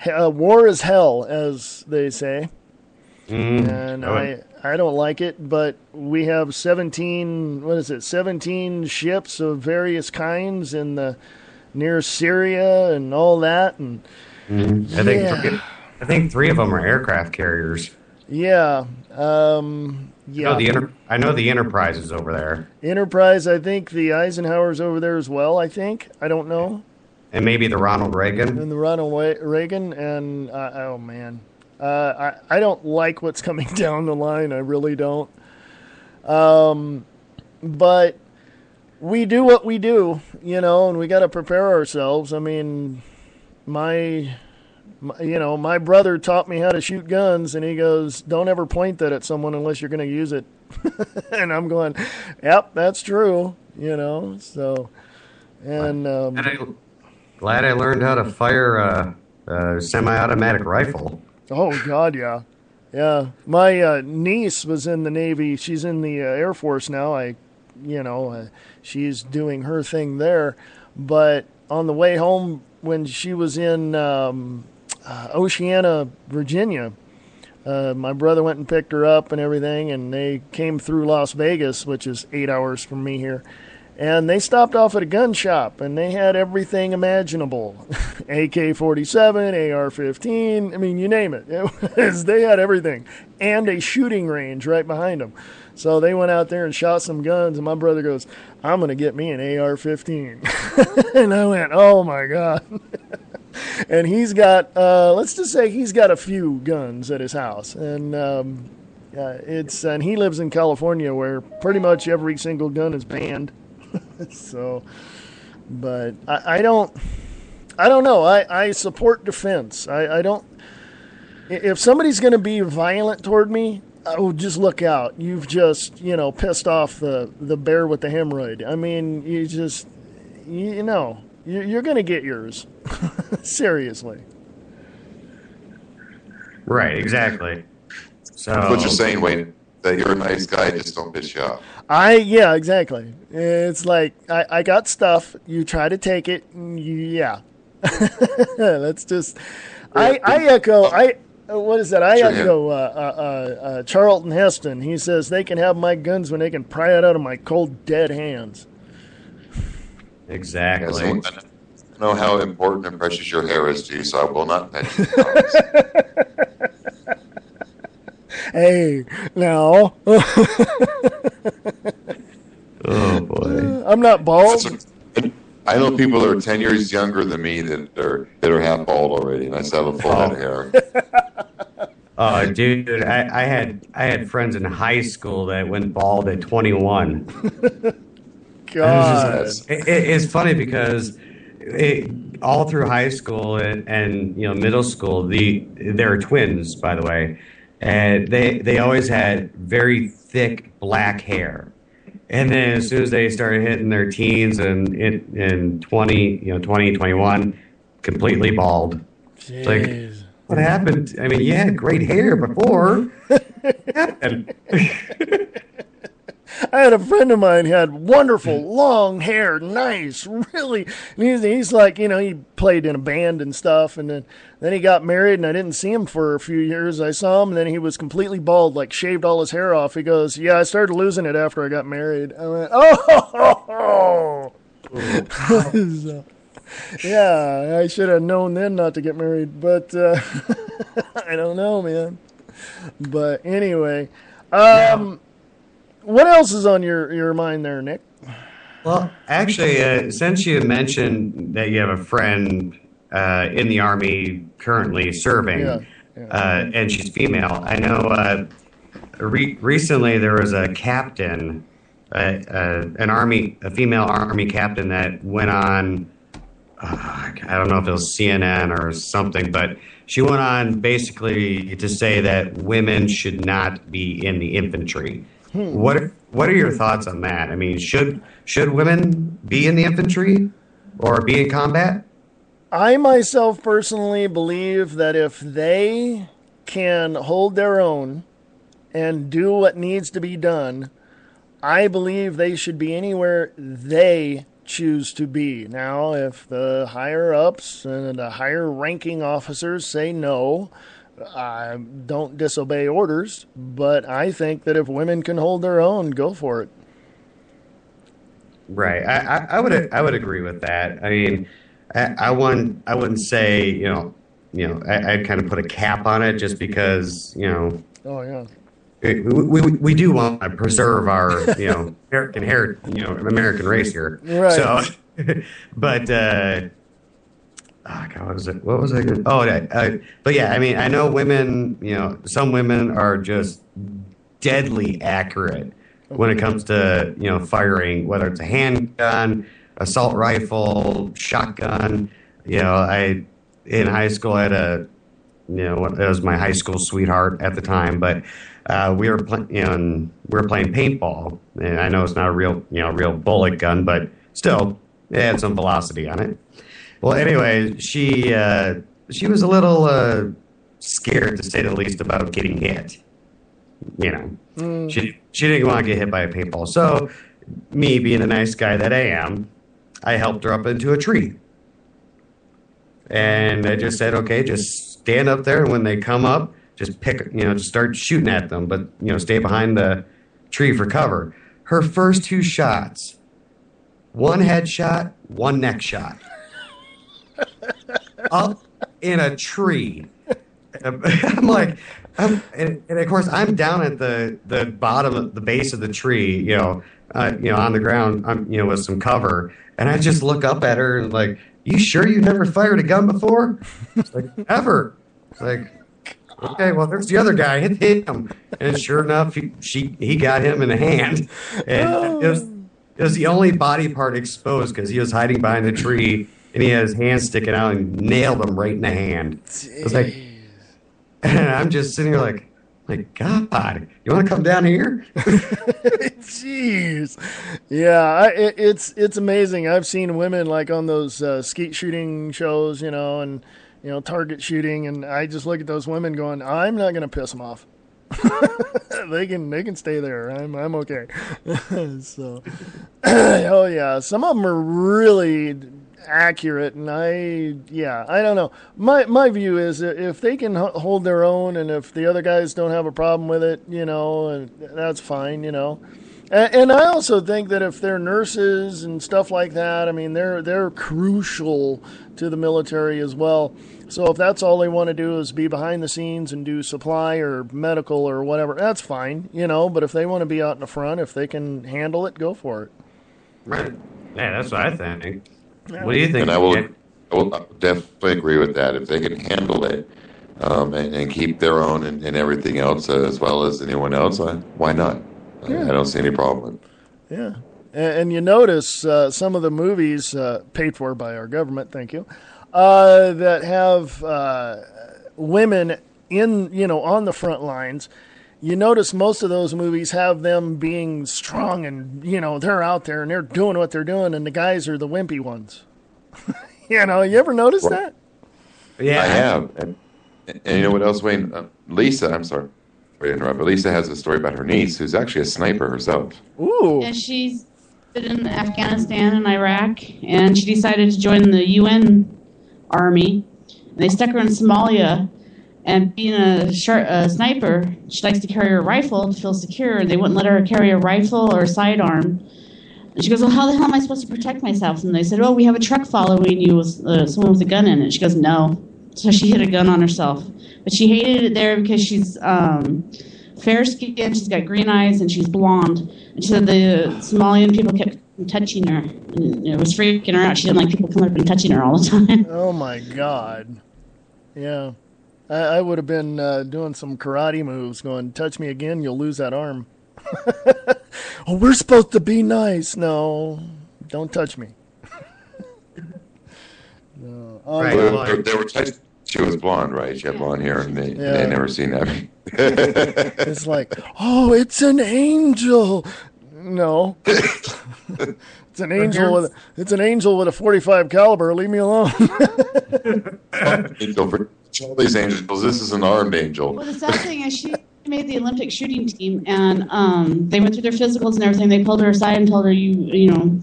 S1: war is hell, as they say. And I don't like it, but we have 17 ships of various kinds in the near Syria and all that, and
S6: I think 3 of them are aircraft carriers.
S1: Yeah.
S6: I know the Enterprise is over there.
S1: Enterprise, I think the Eisenhower's over there as well, I think. I don't know.
S6: And maybe the Ronald Reagan.
S1: And the Ronald Reagan, and oh man. I don't like what's coming down the line. I really don't. But we do what we do, and we got to prepare ourselves. I mean, my brother taught me how to shoot guns, and he goes, "Don't ever point that at someone unless you're going to use it." And I'm going, "Yep, that's true." So, and
S6: I'm glad I learned how to fire a semi-automatic rifle.
S1: Oh, God, yeah. Yeah. My niece was in the Navy. She's in the Air Force now. She's doing her thing there. But on the way home, when she was in Oceana, Virginia, my brother went and picked her up and everything, and they came through Las Vegas, which is 8 hours from me here. And they stopped off at a gun shop, and they had everything imaginable. AK-47, AR-15, I mean, you name it. They had everything. And a shooting range right behind them. So they went out there and shot some guns, and my brother goes, "I'm going to get me an AR-15. And I went, oh, my God. And he's got, let's just say he's got a few guns at his house. And and he lives in California where pretty much every single gun is banned. So, but I don't know. I support defense. I don't. If somebody's going to be violent toward me, oh, just look out. You've just pissed off the bear with the hemorrhoid. I mean, you're going to get yours. Seriously.
S6: Right. Exactly. So
S5: that's what you're saying, Wayne. That you're a nice guy, just don't piss you off.
S1: Yeah, exactly. It's like, I got stuff, you try to take it, yeah. Let's just, I echo, what is that? I echo Charlton Heston. He says, they can have my guns when they can pry it out of my cold, dead hands.
S6: Exactly.
S5: Yeah, so I know how important and precious your hair is to you, so I will not mention it.
S1: Hey, now.
S6: Oh, boy.
S1: I'm not bald.
S5: I know people that are 10 years younger than me that are half bald already, and I still have a full head of hair.
S6: Dude, I had friends in high school that went bald at 21.
S1: God.
S6: It's funny because all through high school and middle school, they're twins, by the way. And they always had very thick black hair. And then as soon as they started hitting their teens and in 21, completely bald.
S1: Jeez.
S6: Like, what happened? I mean, you had great hair before. What happened?
S1: I had a friend of mine who had wonderful long hair, nice, really. He's like, he played in a band and stuff, and then he got married, and I didn't see him for a few years. I saw him, and then he was completely bald, like shaved all his hair off. He goes, "Yeah, I started losing it after I got married." I went, "Oh." So, yeah, I should have known then not to get married, but I don't know, man. But anyway, what else is on your mind there, Nick?
S6: Well, actually, since you mentioned that you have a friend in the Army currently serving, and she's female, I know recently there was a captain, a female Army captain that went on, I don't know if it was CNN or something, but she went on basically to say that women should not be in the infantry. What are your thoughts on that? I mean, should women be in the infantry or be in combat?
S1: I myself personally believe that if they can hold their own and do what needs to be done, I believe they should be anywhere they choose to be. Now, if the higher ups and the higher ranking officers say no, I don't disobey orders, but I think that if women can hold their own, go for it.
S6: Right. I would agree with that. I mean, I wouldn't say, I'd kind of put a cap on it just because,
S1: Oh yeah.
S6: We do want to preserve our, American race here.
S1: Right.
S6: So, but, God, what was I going to, but yeah, I mean, I know women, some women are just deadly accurate when it comes to, firing, whether it's a handgun, assault rifle, shotgun. In high school, I had it was my high school sweetheart at the time, but we were playing paintball, and I know it's not a real bullet gun, but still, it had some velocity on it. Well, anyway, she was a little scared, to say the least, about getting hit. She didn't want to get hit by a paintball. So, me being the nice guy that I am, I helped her up into a tree. And I just said, okay, just stand up there, and when they come up, just just start shooting at them, but, stay behind the tree for cover. Her first two shots, one head shot, one neck shot. Up in a tree. I'm like, and of course, I'm down at the bottom of the base of the tree, on the ground, with some cover. And I just look up at her and like, "You sure you never fired a gun before?" It's like, "Ever." It's like, okay, well, there's the other guy. Hit him. And sure enough, he got him in the hand. And it was the only body part exposed because he was hiding behind the tree, and he had his hand sticking out and nailed him right in the hand. It was like, and I'm just sitting here like, God, you want to come down here?
S1: Jeez. Yeah, it's amazing. I've seen women like on those skeet shooting shows, and target shooting, and I just look at those women going, I'm not going to piss them off. They can stay there. I'm okay. So, oh yeah, some of them are really accurate, and I don't know. My view is that if they can hold their own, and if the other guys don't have a problem with it, and that's fine, And I also think that if they're nurses and stuff like that, I mean, they're crucial to the military as well. So if that's all they want to do is be behind the scenes and do supply or medical or whatever, that's fine, But if they want to be out in the front, if they can handle it, go for it.
S6: Right. Yeah, that's what I think. What do you think?
S5: And I will definitely agree with that. If they can handle it and keep their own and everything else as well as anyone else, why not? Yeah. I don't see any problem.
S1: Yeah. And you notice some of the movies paid for by our government, thank you, that have women in, on the front lines. You notice most of those movies have them being strong and, they're out there and they're doing what they're doing, and the guys are the wimpy ones. You ever notice that?
S5: Yeah, I have. And you know what else, Wayne? Lisa, I'm sorry. to interrupt, but Lisa has a story about her niece who's actually a sniper herself.
S1: Ooh.
S7: And she's been in Afghanistan and Iraq, and she decided to join the UN Army. And they stuck her in Somalia, and being a sniper, she likes to carry her rifle to feel secure, and they wouldn't let her carry a rifle or a sidearm. And she goes, well, how the hell am I supposed to protect myself? And they said, oh, we have a truck following you with someone with a gun in it. She goes, no. So she hit a gun on herself. But she hated it there because she's fair-skinned, she's got green eyes, and she's blonde. And she said the Somalian people kept touching her. And it was freaking her out. She didn't like people coming up and touching her all the time.
S1: Oh, my God. Yeah. I would have been doing some karate moves going, touch me again, you'll lose that arm. Oh, we're supposed to be nice. No, don't touch me. No. Oh,
S6: Right.
S5: Well, they were she was blonde, right? She had blonde hair, and they never seen that.
S1: It's like, oh, it's an angel. No, it's an angel with a .45 caliber. Leave me alone.
S5: Angel for all these angels. This is an armed angel.
S7: Well, the sad thing is she made the Olympic shooting team, and they went through their physicals and everything. They pulled her aside and told her, you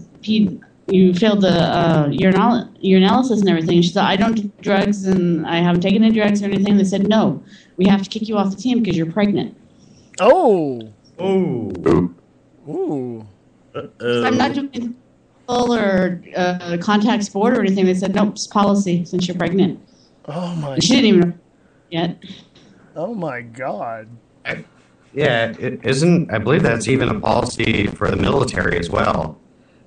S7: failed the your analysis and everything. She said, I don't do drugs, and I haven't taken any drugs or anything. They said, no, we have to kick you off the team because you're pregnant.
S1: Oh.
S6: Ooh.
S1: Ooh.
S7: So I'm not doing full or contact sport or anything. They said, nope, it's policy since you're pregnant.
S1: Oh, my.
S7: And she didn't even know yet.
S1: Oh, my God.
S6: Yeah, I believe that's even a policy for the military as well.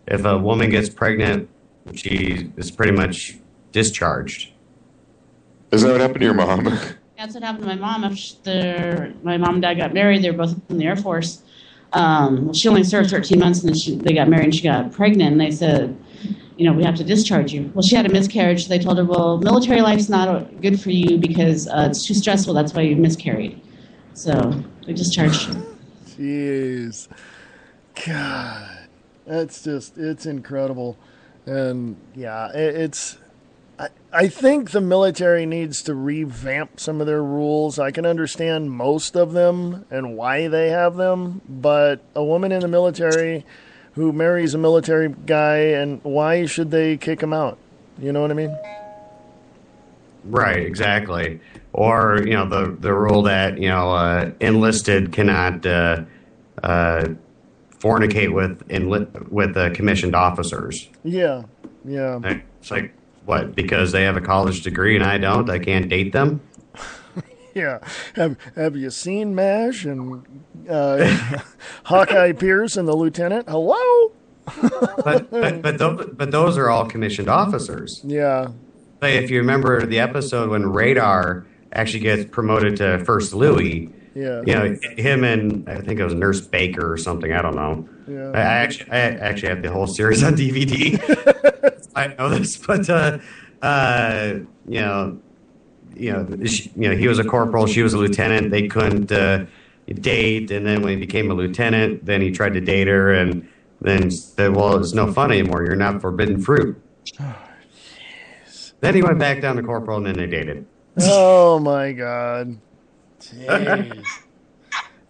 S6: If a woman gets pregnant, she is pretty much discharged.
S5: Isn't that what happened to your mom?
S7: That's what happened to my mom. After my mom and dad got married, they were both in the Air Force. She only served 13 months, and then they got married, and she got pregnant, and they said, we have to discharge you. Well, she had a miscarriage. So they told her, well, military life's not good for you because it's too stressful. That's why you miscarried. So they discharged her.
S1: Jeez. God. It's incredible. And, yeah, I think the military needs to revamp some of their rules. I can understand most of them and why they have them, but a woman in the military who marries a military guy, and why should they kick him out? You know what I mean?
S6: Right, exactly. Or, the rule that, enlisted cannot fornicate with commissioned officers.
S1: Yeah.
S6: It's like, what, because they have a college degree and I don't, I can't date them?
S1: Yeah. Have you seen MASH and Hawkeye Pierce and the Lieutenant? Hello?
S6: but those are all commissioned officers.
S1: Yeah.
S6: But if you remember the episode when Radar actually gets promoted to First Louis, him and I think it was Nurse Baker or something, I don't know.
S1: Yeah.
S6: I actually have the whole series on DVD. I know this, but he was a corporal, she was a lieutenant. They couldn't date, and then when he became a lieutenant, then he tried to date her, and then said, "Well, it's no fun anymore. You're not forbidden fruit." Oh, jeez. Then he went back down to corporal, and then they dated.
S1: Oh my God. Jeez.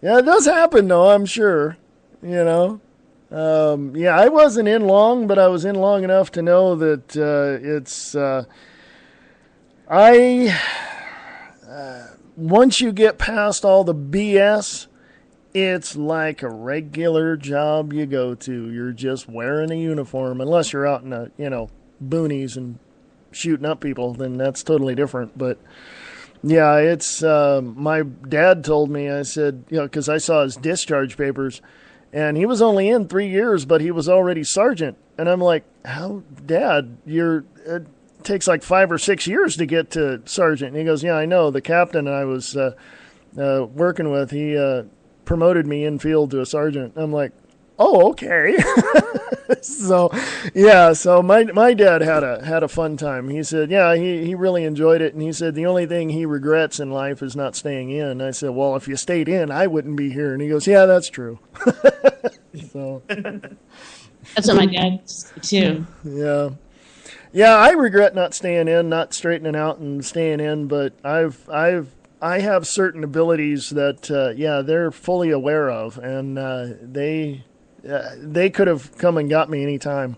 S1: Yeah, it does happen, though, I'm sure. I wasn't in long, but I was in long enough to know that once you get past all the BS, it's like a regular job you go to. You're just wearing a uniform, unless you're out in the, boonies and shooting up people, then that's totally different. But yeah, it's my dad told me, I said, because I saw his discharge papers, and he was only in 3 years, but he was already sergeant. And I'm like, how, Dad, it takes like 5 or 6 years to get to sergeant. And he goes, yeah, I know. The captain I was working with, he promoted me in field to a sergeant. I'm like, oh, okay. So my dad had a fun time. He said, yeah, he really enjoyed it. And he said, the only thing he regrets in life is not staying in. I said, well, if you stayed in, I wouldn't be here. And he goes, yeah, that's true. So
S7: that's what my dad said too.
S1: Yeah. Yeah, I regret not staying in, not straightening out and staying in, but I've I have certain abilities that they're fully aware of, and they could have come and got me anytime.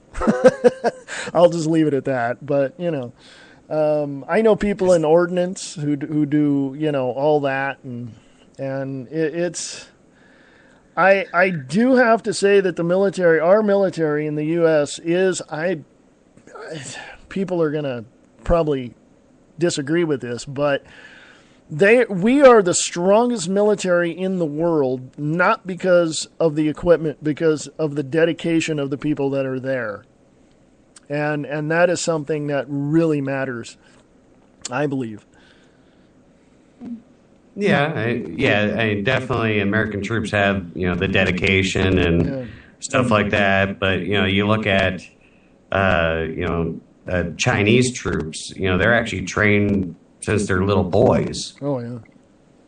S1: I'll just leave it at that. But I know people in ordnance who do all that, and it's. I do have to say that our military in the U.S. is people are gonna probably disagree with this, but we are the strongest military in the world, not because of the equipment, because of the dedication of the people that are there. And that is something that really matters, I believe.
S6: Yeah, definitely American troops have, the dedication and stuff like that. But, you look at, Chinese troops, they're actually trained since they're little boys.
S1: Oh, yeah.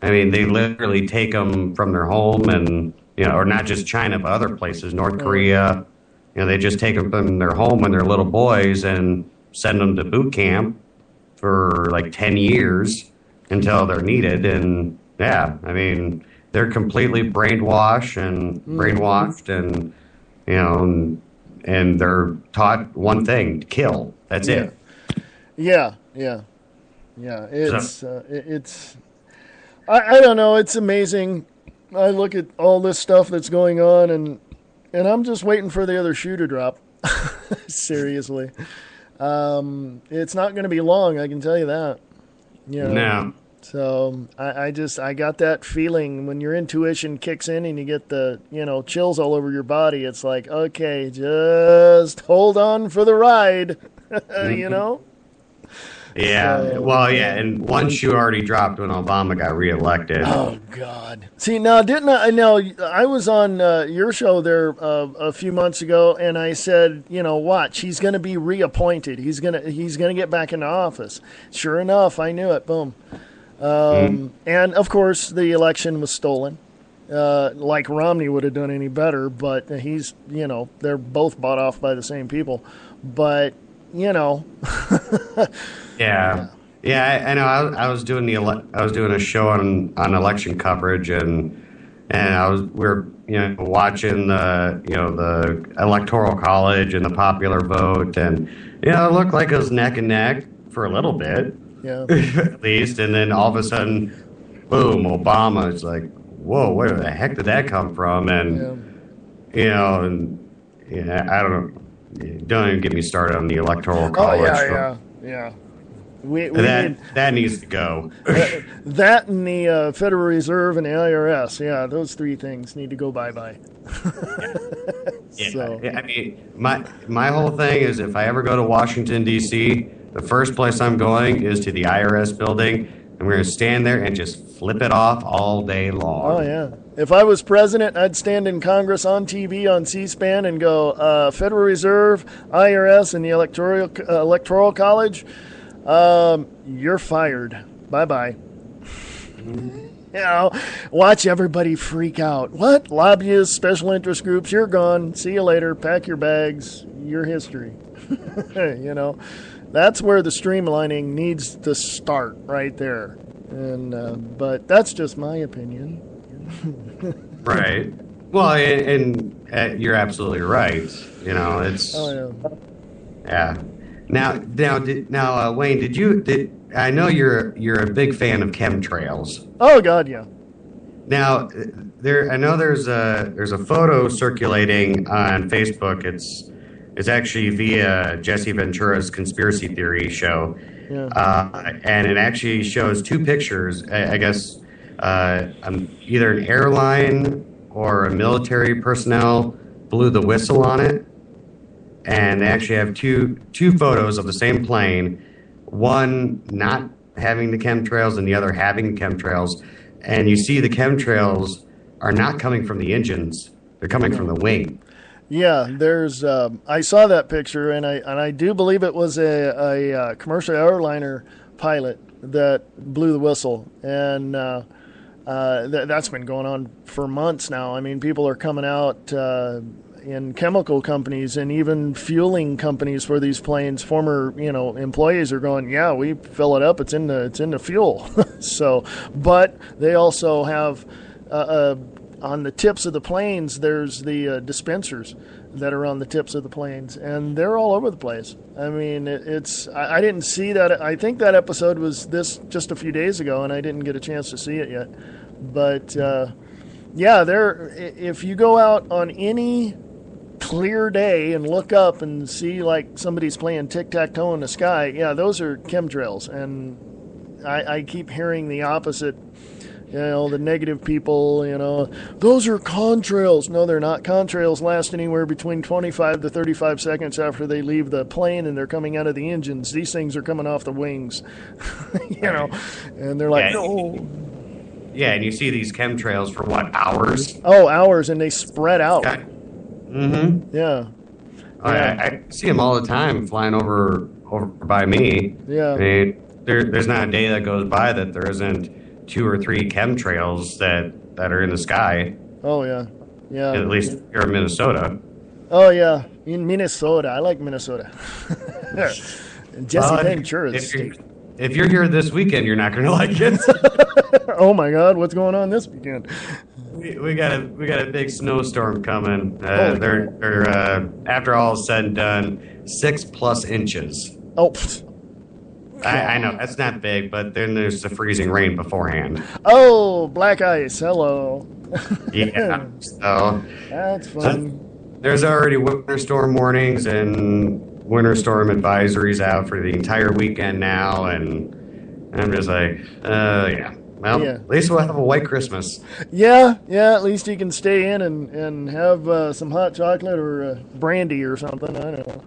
S6: I mean, they literally take them from their home and, or not just China, but other places, North Korea. They just take them from their home when they're little boys and send them to boot camp for like 10 years until they're needed. And, they're completely brainwashed and, and they're taught one thing, to kill. That's it.
S1: Yeah. It's I don't know. It's amazing. I look at all this stuff that's going on, and I'm just waiting for the other shoe to drop. Seriously. It's not going to be long, I can tell you that.
S6: No.
S1: So I got that feeling when your intuition kicks in and you get the, chills all over your body. It's like, okay, just hold on for the ride,
S6: Yeah, and one shoe already dropped when Obama got reelected.
S1: Oh, God. See, now, didn't I know, I was on your show there a few months ago, and I said, watch, he's going to be reappointed. He's going to get back into office. Sure enough, I knew it. Boom. And, of course, the election was stolen. Like Romney would have done any better, but he's, they're both bought off by the same people. But,
S6: Yeah, I know. I was doing a show on election coverage, and we're watching the Electoral College and the popular vote, and it looked like it was neck and neck for a little bit, at least, and then all of a sudden, boom, Obama. It's like, whoa, where the heck did that come from? And I don't know. Don't even get me started on the Electoral College.
S1: Oh, yeah.
S6: That needs to go.
S1: That and the Federal Reserve and the IRS. Yeah, those three things need to go bye-bye.
S6: Yeah.
S1: So.
S6: I mean, my whole thing is if I ever go to Washington, D.C., the first place I'm going is to the IRS building, and we're going to stand there and just flip it off all day long.
S1: Oh, yeah. If I was president, I'd stand in Congress on TV on C-SPAN and go, Federal Reserve, IRS, and the Electoral College, you're fired. Bye-bye. Watch everybody freak out. What? Lobbyists, special interest groups, you're gone. See you later. Pack your bags. Your history. That's where the streamlining needs to start, right there. And but that's just my opinion.
S6: Right. Well, and you're absolutely right. It's.
S1: Oh,
S6: yeah. Now, Wayne, did I know you're a big fan of chemtrails?
S1: Oh God, yeah.
S6: Now, I know there's a photo circulating on Facebook. It's actually via Jesse Ventura's conspiracy theory show, and it actually shows two pictures. I guess either an airline or a military personnel blew the whistle on it. And they actually have two photos of the same plane, one not having the chemtrails and the other having the chemtrails. And you see the chemtrails are not coming from the engines; they're coming from the wing.
S1: Yeah, there's. I saw that picture, and I do believe it was a commercial airliner pilot that blew the whistle, and that's been going on for months now. I mean, people are coming out. in chemical companies and even fueling companies for these planes, former employees are going, yeah, we fill it up. It's in the fuel. So, but they also have on the tips of the planes, there's the dispensers that are on the tips of the planes, and they're all over the place. I mean, I didn't see that. I think that episode was just a few days ago, and I didn't get a chance to see it yet. But yeah, if you go out on any clear day and look up and see like somebody's playing tic-tac-toe in the sky, yeah, those are chemtrails. And I keep hearing the opposite. The negative people, those are contrails. No, they're not. Contrails last anywhere between 25 to 35 seconds after they leave the plane and they're coming out of the engines. These things are coming off the wings, and they're like, no.
S6: Yeah, and you see these chemtrails for what, hours?
S1: Oh, hours, and they spread out.
S6: Yeah. Mm-hmm.
S1: Yeah.
S6: I see them all the time flying over by me.
S1: Yeah.
S6: I mean, there's not a day that goes by that there isn't 2 or 3 chemtrails that are in the sky.
S1: Oh, yeah. Yeah.
S6: At least here in Minnesota.
S1: Oh, yeah. In Minnesota. I like Minnesota. Jesse Ventura.
S6: If you're here this weekend, you're not going to like it.
S1: Oh, my God. What's going on this weekend?
S6: We got a big snowstorm coming. They're after all is said and done, 6+ inches.
S1: Oh,
S6: I know, that's not big, but then there's the freezing rain beforehand.
S1: Oh, black ice. Hello.
S6: Yeah, so
S1: that's fun.
S6: There's already winter storm warnings and winter storm advisories out for the entire weekend now, and I'm just like, yeah. Well, yeah. At least we'll have a white Christmas.
S1: Yeah, at least you can stay in and have some hot chocolate or brandy or something. I don't know.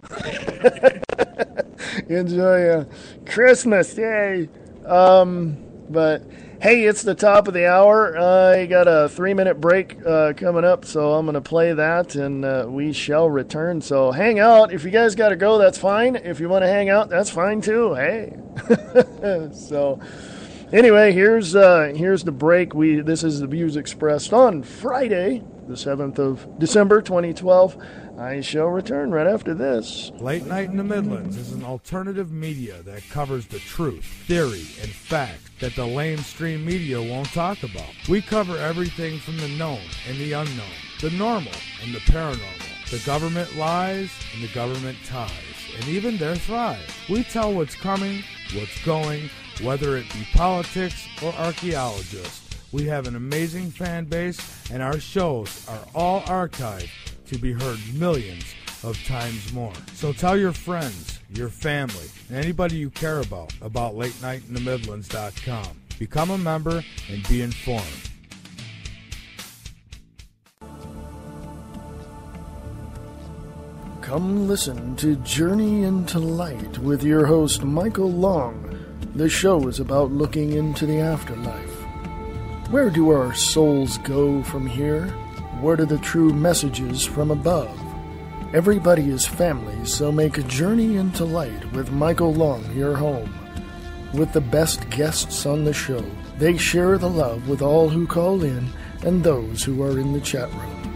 S1: Enjoy Christmas, yay! But hey, it's the top of the hour. I got a 3-minute break coming up, so I'm going to play that, and we shall return. So hang out. If you guys got to go, that's fine. If you want to hang out, that's fine too. Hey, so. Anyway, here's the break. This is the views expressed on Friday, the 7th of December, 2012. I shall return right after this.
S8: Late Night in the Midlands is an alternative media that covers the truth, theory, and fact that the lamestream media won't talk about. We cover everything from the known and the unknown, the normal and the paranormal, the government lies and the government ties, and even their thrive. We tell what's coming, what's going, whether it be politics or archaeologists. We have an amazing fan base, and our shows are all archived to be heard millions of times more. So tell your friends, your family, and anybody you care about LateNightInTheMidlands.com. Become a member and be informed.
S1: Come listen to Journey into Light with your host, Michael Long. The show is about looking into the afterlife. Where do our souls go from here? What are the true messages from above? Everybody is family, so make a journey into light with Michael Long your home. With the best guests on the show, they share the love with all who call in and those who are in the chat room.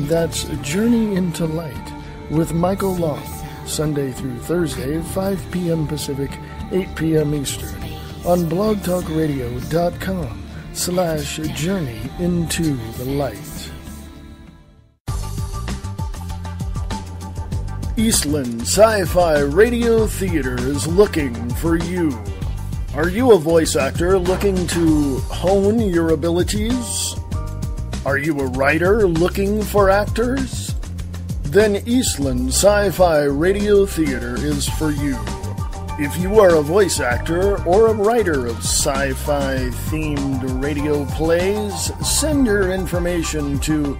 S1: That's Journey into Light with Michael Long, Sunday through Thursday, 5 p.m. Pacific, 8 p.m. Eastern, on blogtalkradio.com/journey into the light. Eastland Sci-Fi Radio Theater is looking for you. Are you a voice actor looking to hone your abilities? Are you a writer looking for actors? Then Eastland Sci-Fi Radio Theater is for you. If you are a voice actor or a writer of sci-fi themed radio plays, send your information to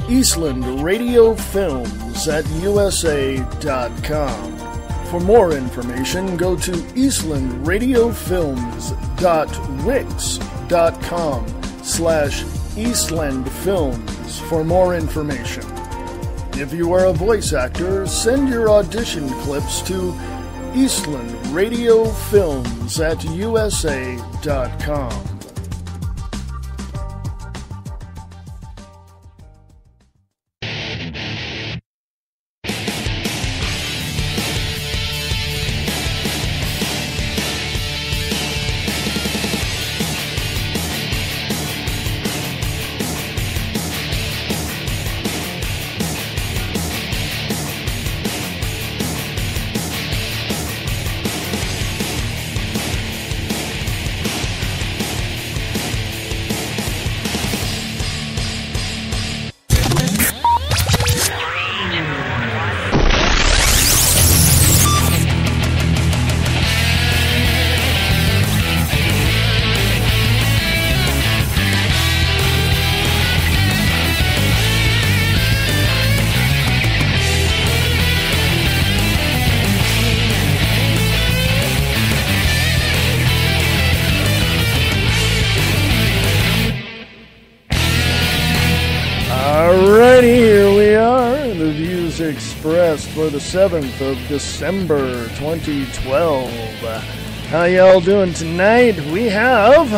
S1: Eastland Radio Films at USA.com. For more information, go to eastlandradiofilms.wix.com/eastlandfilms for more information. If you are a voice actor, send your audition clips to Eastland Radio Films at USA.com. Express for the 7th of December 2012. How y'all doing tonight? We have,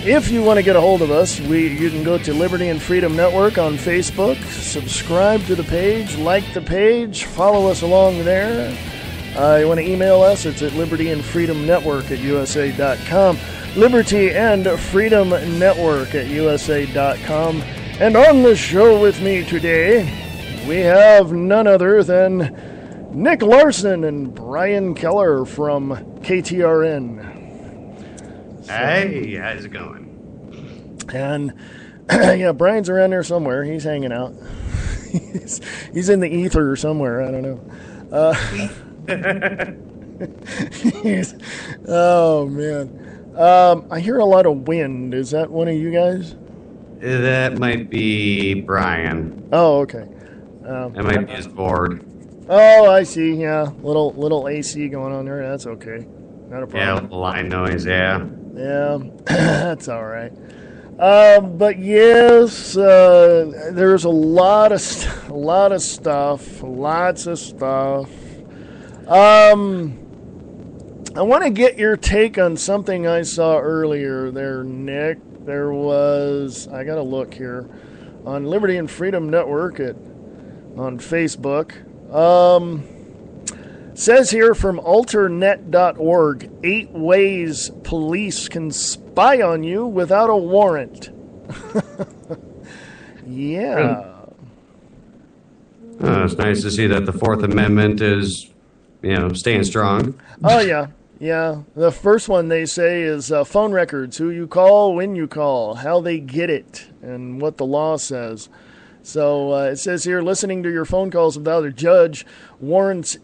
S1: if you want to get a hold of us, you can go to Liberty and Freedom Network on Facebook, subscribe to the page, like the page, follow us along there. You want to email us, it's at libertyandfreedomnetwork@usa.com. Liberty and Freedom Network at USA.com. And on the show with me today, we have none other than Nick Larson and Brian Keller from KTRN.
S6: Hey, how's it going?
S1: And yeah, Brian's around there somewhere. He's hanging out. he's in the ether somewhere. I don't know. Oh, man. I hear a lot of wind. Is that one of you guys?
S6: That might be Brian.
S1: Oh, okay.
S6: That might be his board.
S1: Oh, I see. Yeah, little AC going on there. That's okay. Not a problem.
S6: Yeah, little line noise. Yeah.
S1: Yeah, that's all right. But yes, there's lots of stuff. I want to get your take on something I saw earlier there, Nick. There was, I got to look here, on Liberty and Freedom Network on Facebook. Says here from alternet.org, 8 ways police can spy on you without a warrant. Yeah.
S6: It's nice to see that the Fourth Amendment is, staying strong.
S1: Oh, yeah. Yeah. The first one they say is phone records, who you call, when you call, how they get it, and what the law says. So it says here, listening to your phone calls without a judge's warrant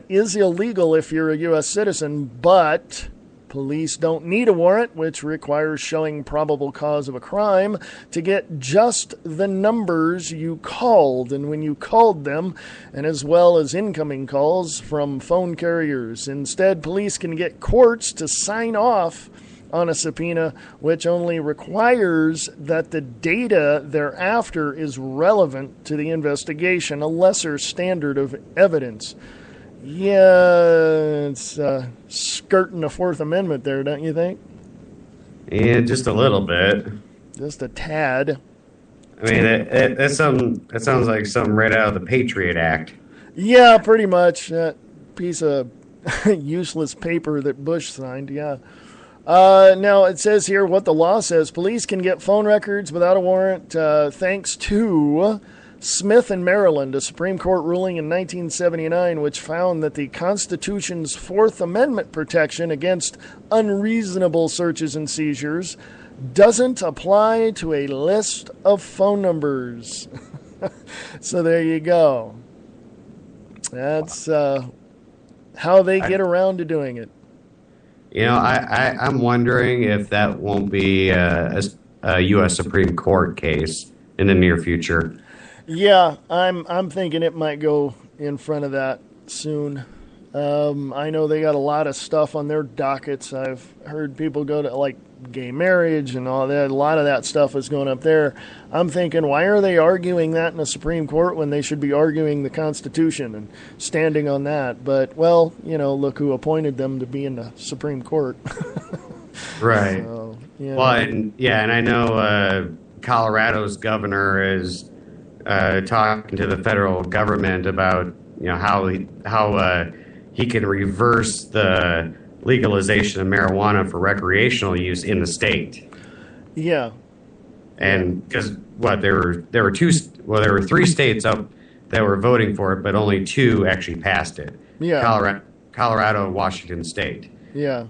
S1: is illegal if you're a U.S. citizen, but police don't need a warrant, which requires showing probable cause of a crime to get just the numbers you called and when you called them, and as well as incoming calls from phone carriers. Instead, police can get courts to sign off on a subpoena, which only requires that the data thereafter is relevant to the investigation, a lesser standard of evidence. Yeah, it's skirting the Fourth Amendment there, don't you think?
S6: Yeah, just a little bit.
S1: Just a tad.
S6: I mean, that sounds like something right out of the Patriot Act.
S1: Yeah, pretty much. That piece of useless paper that Bush signed, yeah. Now, it says here what the law says. Police can get phone records without a warrant thanks to Smith in Maryland, a Supreme Court ruling in 1979 which found that the Constitution's Fourth Amendment protection against unreasonable searches and seizures doesn't apply to a list of phone numbers. So there you go. That's how they get around to doing it.
S6: I'm wondering if that won't be a U.S. Supreme Court case in the near future.
S1: Yeah, I'm thinking it might go in front of that soon. I know they got a lot of stuff on their dockets. I've heard people go to, like, gay marriage and all that. A lot of that stuff is going up there. I'm thinking, why are they arguing that in the Supreme Court when they should be arguing the Constitution and standing on that? But, well, look who appointed them to be in the Supreme Court.
S6: Right.
S1: So,
S6: Well, and I know Colorado's governor is talking to the federal government about how he can reverse the legalization of marijuana for recreational use in the state.
S1: Yeah.
S6: And because there were 3 states up that were voting for it, but only 2 actually passed it.
S1: Yeah.
S6: Colorado and Washington State.
S1: Yeah.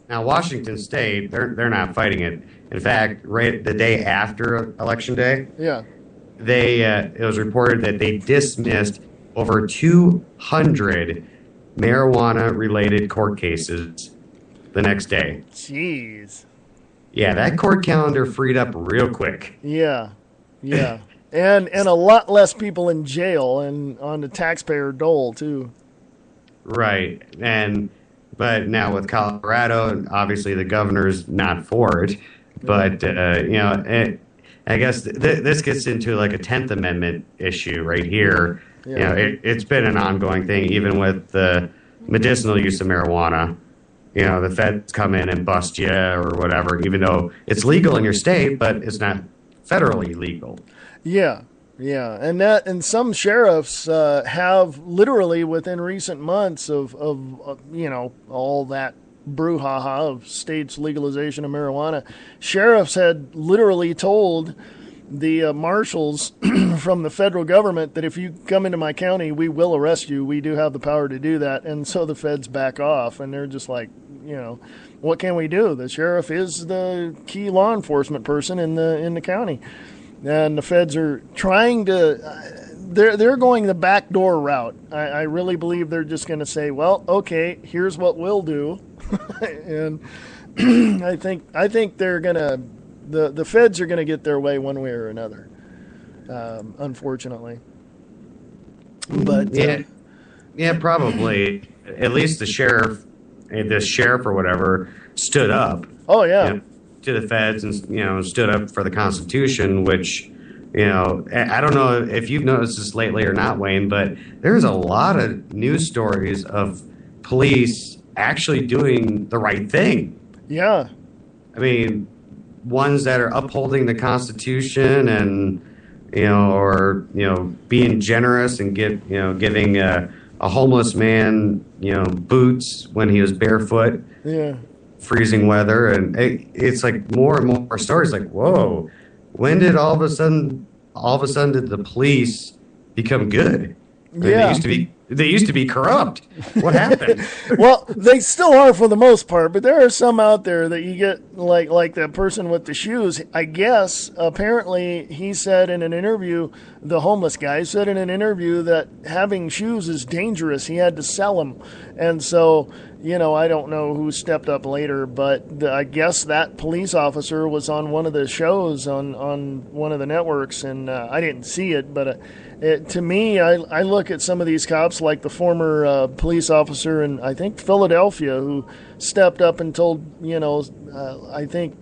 S6: Now Washington State, they're not fighting it. In fact, right the day after Election Day,
S1: yeah,
S6: it was reported that they dismissed over 200 marijuana-related court cases the next day.
S1: Jeez.
S6: Yeah, that court calendar freed up real quick.
S1: Yeah. and a lot less people in jail and on the taxpayer dole, too.
S6: Right. But now with Colorado, obviously the governor's not for it. But, and I guess this gets into like a 10th Amendment issue right here.
S1: Yeah.
S6: It's been an ongoing thing, even with the medicinal use of marijuana. The feds come in and bust you or whatever, even though it's legal in your state, but it's not federally legal.
S1: Yeah, and some sheriffs have literally within recent months of all that brouhaha of states' legalization of marijuana, sheriffs had literally told the marshals from the federal government that if you come into my county, we will arrest you. We do have the power to do that. And so the feds back off, and they're just like, what can we do? The sheriff is the key law enforcement person in the county. And the feds are trying to they're going the backdoor route. I really believe they're just going to say, well, okay, here's what we'll do. And I think they're going to the feds are going to get their way one way or another, unfortunately. But
S6: yeah, probably. At least the sheriff or whatever stood up.
S1: Oh yeah,
S6: to the feds and stood up for the Constitution, which I don't know if you've noticed this lately or not, Wayne, but there's a lot of news stories of police actually doing the right thing.
S1: Yeah,
S6: I mean, ones that are upholding the Constitution and being generous and giving a homeless man boots when he was barefoot.
S1: Yeah.
S6: Freezing weather, and it's like more and more stories like, whoa, when did all of a sudden did the police become good?
S1: Yeah.
S6: They used to be corrupt. What happened?
S1: Well, they still are for the most part, but there are some out there that you get like that person with the shoes. I guess apparently he said in an interview, the homeless guy said in an interview that having shoes is dangerous. He had to sell them. And so, I don't know who stepped up later, but I guess that police officer was on one of the shows on one of the networks, and I didn't see it, but to me, I look at some of these cops like the former police officer in, I think, Philadelphia, who stepped up and told, I think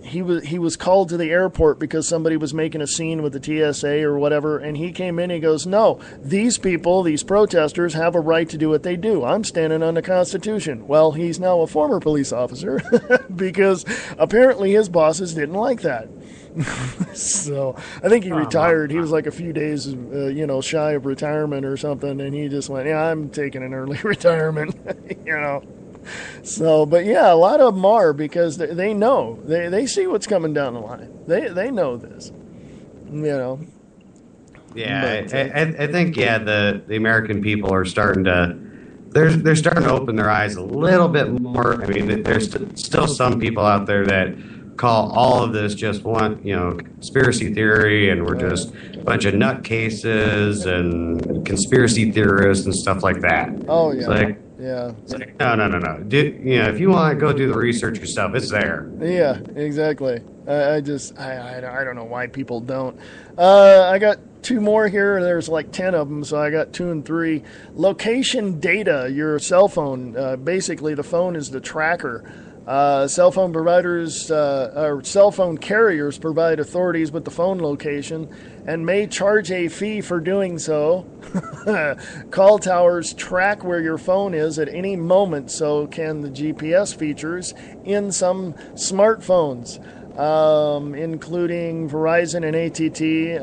S1: he was called to the airport because somebody was making a scene with the TSA or whatever, and he came in and he goes, no, these people, these protesters have a right to do what they do. I'm standing on the Constitution. Well, he's now a former police officer because apparently his bosses didn't like that. So I think he retired. He was like a few days, shy of retirement or something, and he just went, yeah, I'm taking an early retirement, So, but yeah, a lot of them are because they know. They see what's coming down the line. They know this,
S6: Yeah, but, I think, the American people are starting to, they're starting to open their eyes a little bit more. I mean, there's still some people out there that call all of this just one, conspiracy theory, and we're just a bunch of nutcases and conspiracy theorists and stuff like that.
S1: Oh, yeah.
S6: It's like, no. If you want to go do the research yourself, it's there.
S1: Yeah, exactly. I don't know why people don't. I got two more here. There's like 10 of them, so I got 2 and 3. Location data, your cell phone. Basically, the phone is the tracker. Cell phone providers or cell phone carriers provide authorities with the phone location and may charge a fee for doing so. Call towers track where your phone is at any moment, so can the GPS features in some smartphones, including Verizon and AT&T,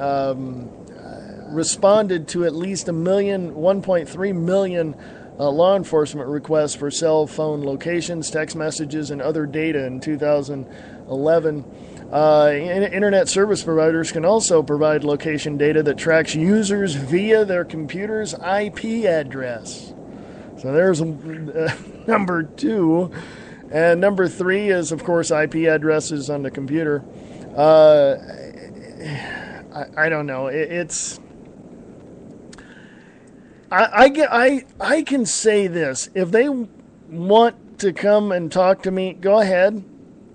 S1: responded to at least 1.3 million law enforcement requests for cell phone locations, text messages, and other data in 2011. Internet service providers can also provide location data that tracks users via their computer's IP address. So there's number 2. And number 3 is, of course, IP addresses on the computer. I don't know. I can say this. If they want to come and talk to me, go ahead.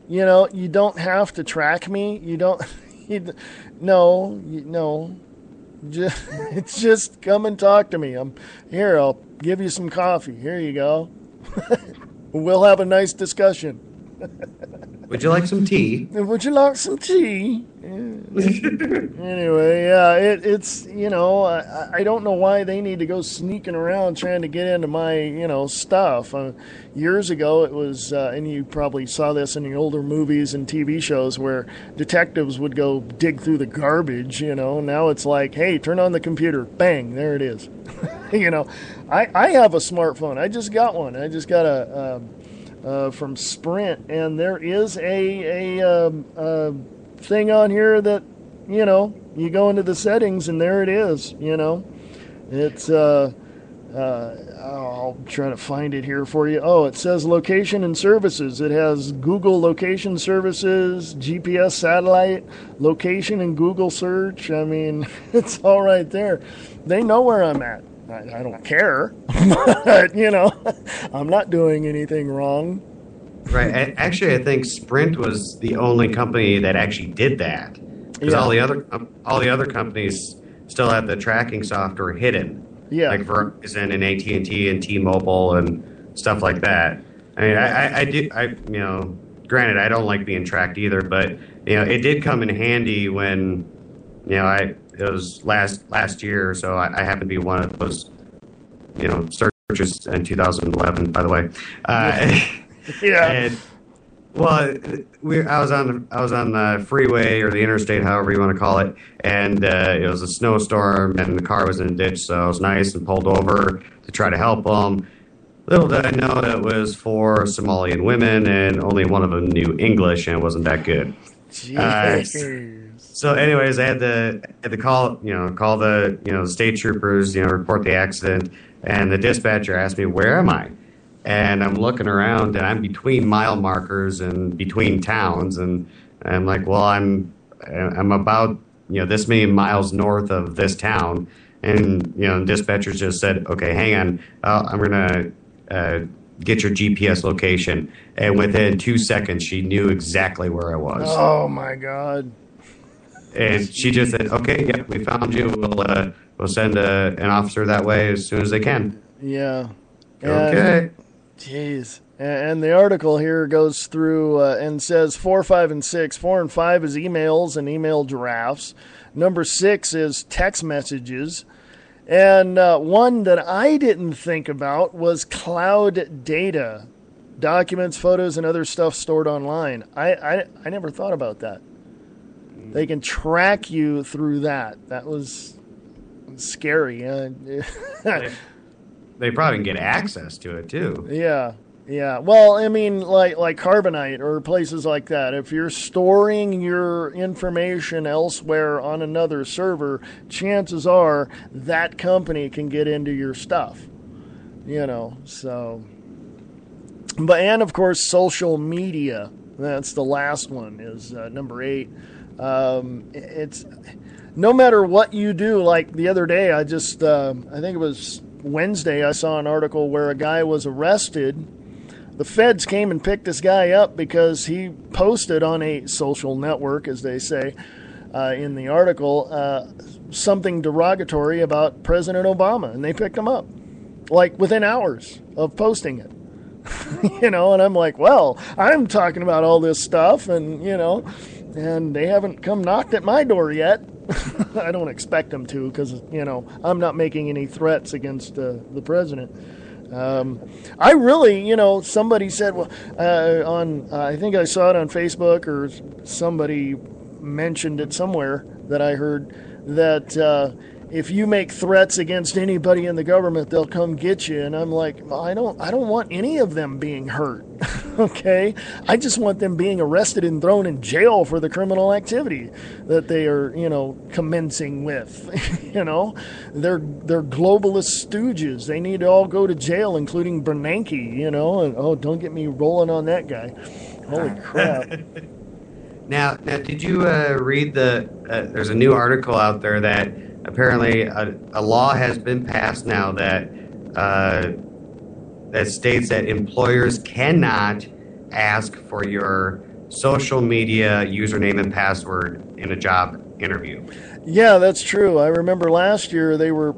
S1: You don't have to track me. No. Just come and talk to me. I'm here. I'll give you some coffee. Here you go. We'll have a nice discussion.
S6: Would you like some tea?
S1: Would you like some tea? Anyway, yeah, it's, I don't know why they need to go sneaking around trying to get into my, stuff. Years ago, it was, and you probably saw this in the older movies and TV shows where detectives would go dig through the garbage, Now it's like, hey, turn on the computer. Bang, there it is. I have a smartphone. I just got one. I just got from Sprint, and there is a thing on here that, you go into the settings and there it is, It's, I'll try to find it here for you. Oh, it says location and services. It has Google location services, GPS satellite, location and Google search. I mean, it's all right there. They know where I'm at. I don't care, but, I'm not doing anything wrong.
S6: Right. Actually, I think Sprint was the only company that actually did that. Because all the other companies still have the tracking software hidden.
S1: Yeah.
S6: Like Verizon and AT&T and T-Mobile and stuff like that. I mean, granted, I don't like being tracked either, but, it did come in handy when, it was last year, so I happened to be one of those, searches in 2011, by the way.
S1: Yeah.
S6: And, well, I was on the freeway or the interstate, however you want to call it, and it was a snowstorm, and the car was in a ditch, so it was nice, and pulled over to try to help them. Little did I know that it was for Somalian women, and only one of them knew English, and it wasn't that good. So, anyways, I had to call the state troopers, report the accident, and the dispatcher asked me, "Where am I?" And I'm looking around, and I'm between mile markers and between towns, and I'm like, well, I'm about this many miles north of this town, and the dispatcher just said, okay, hang on, I'm gonna get your GPS location, and within 2 seconds, she knew exactly where I was.
S1: Oh my God!
S6: And she just said, okay, yep, we found you. We'll send an officer that way as soon as they can.
S1: Yeah.
S6: Okay.
S1: Jeez. And the article here goes through and says 4, 5, and 6. 4 and 5 is emails and email drafts. Number 6 is text messages. And one that I didn't think about was cloud data. Documents, photos, and other stuff stored online. I never thought about that. They can track you through that. That was scary.
S6: They probably can get access to it, too.
S1: Yeah. Well, I mean, like Carbonite or places like that. If you're storing your information elsewhere on another server, chances are that company can get into your stuff. So. But, and of course, social media. That's the last one, is number 8. It's no matter what you do. Like the other day, I think it was Wednesday, I saw an article where a guy was arrested. The feds came and picked this guy up because he posted on a social network, as they say in the article, something derogatory about President Obama, and they picked him up, like within hours of posting it. And I'm like, well, I'm talking about all this stuff, and and they haven't come knocked at my door yet. I don't expect them to, because, I'm not making any threats against the president. I really, somebody said, well, I think I saw it on Facebook, or somebody mentioned it somewhere that I heard, that if you make threats against anybody in the government, they'll come get you. And I'm like, well, I don't want any of them being hurt. Okay? I just want them being arrested and thrown in jail for the criminal activity that they are, commencing with. They're globalist stooges. They need to all go to jail, including Bernanke, and don't get me rolling on that guy. Holy crap.
S6: Now, did you read there's a new article out there that apparently a law has been passed now that states that employers cannot ask for your social media username and password in a job interview.
S1: Yeah, that's true. I remember last year they were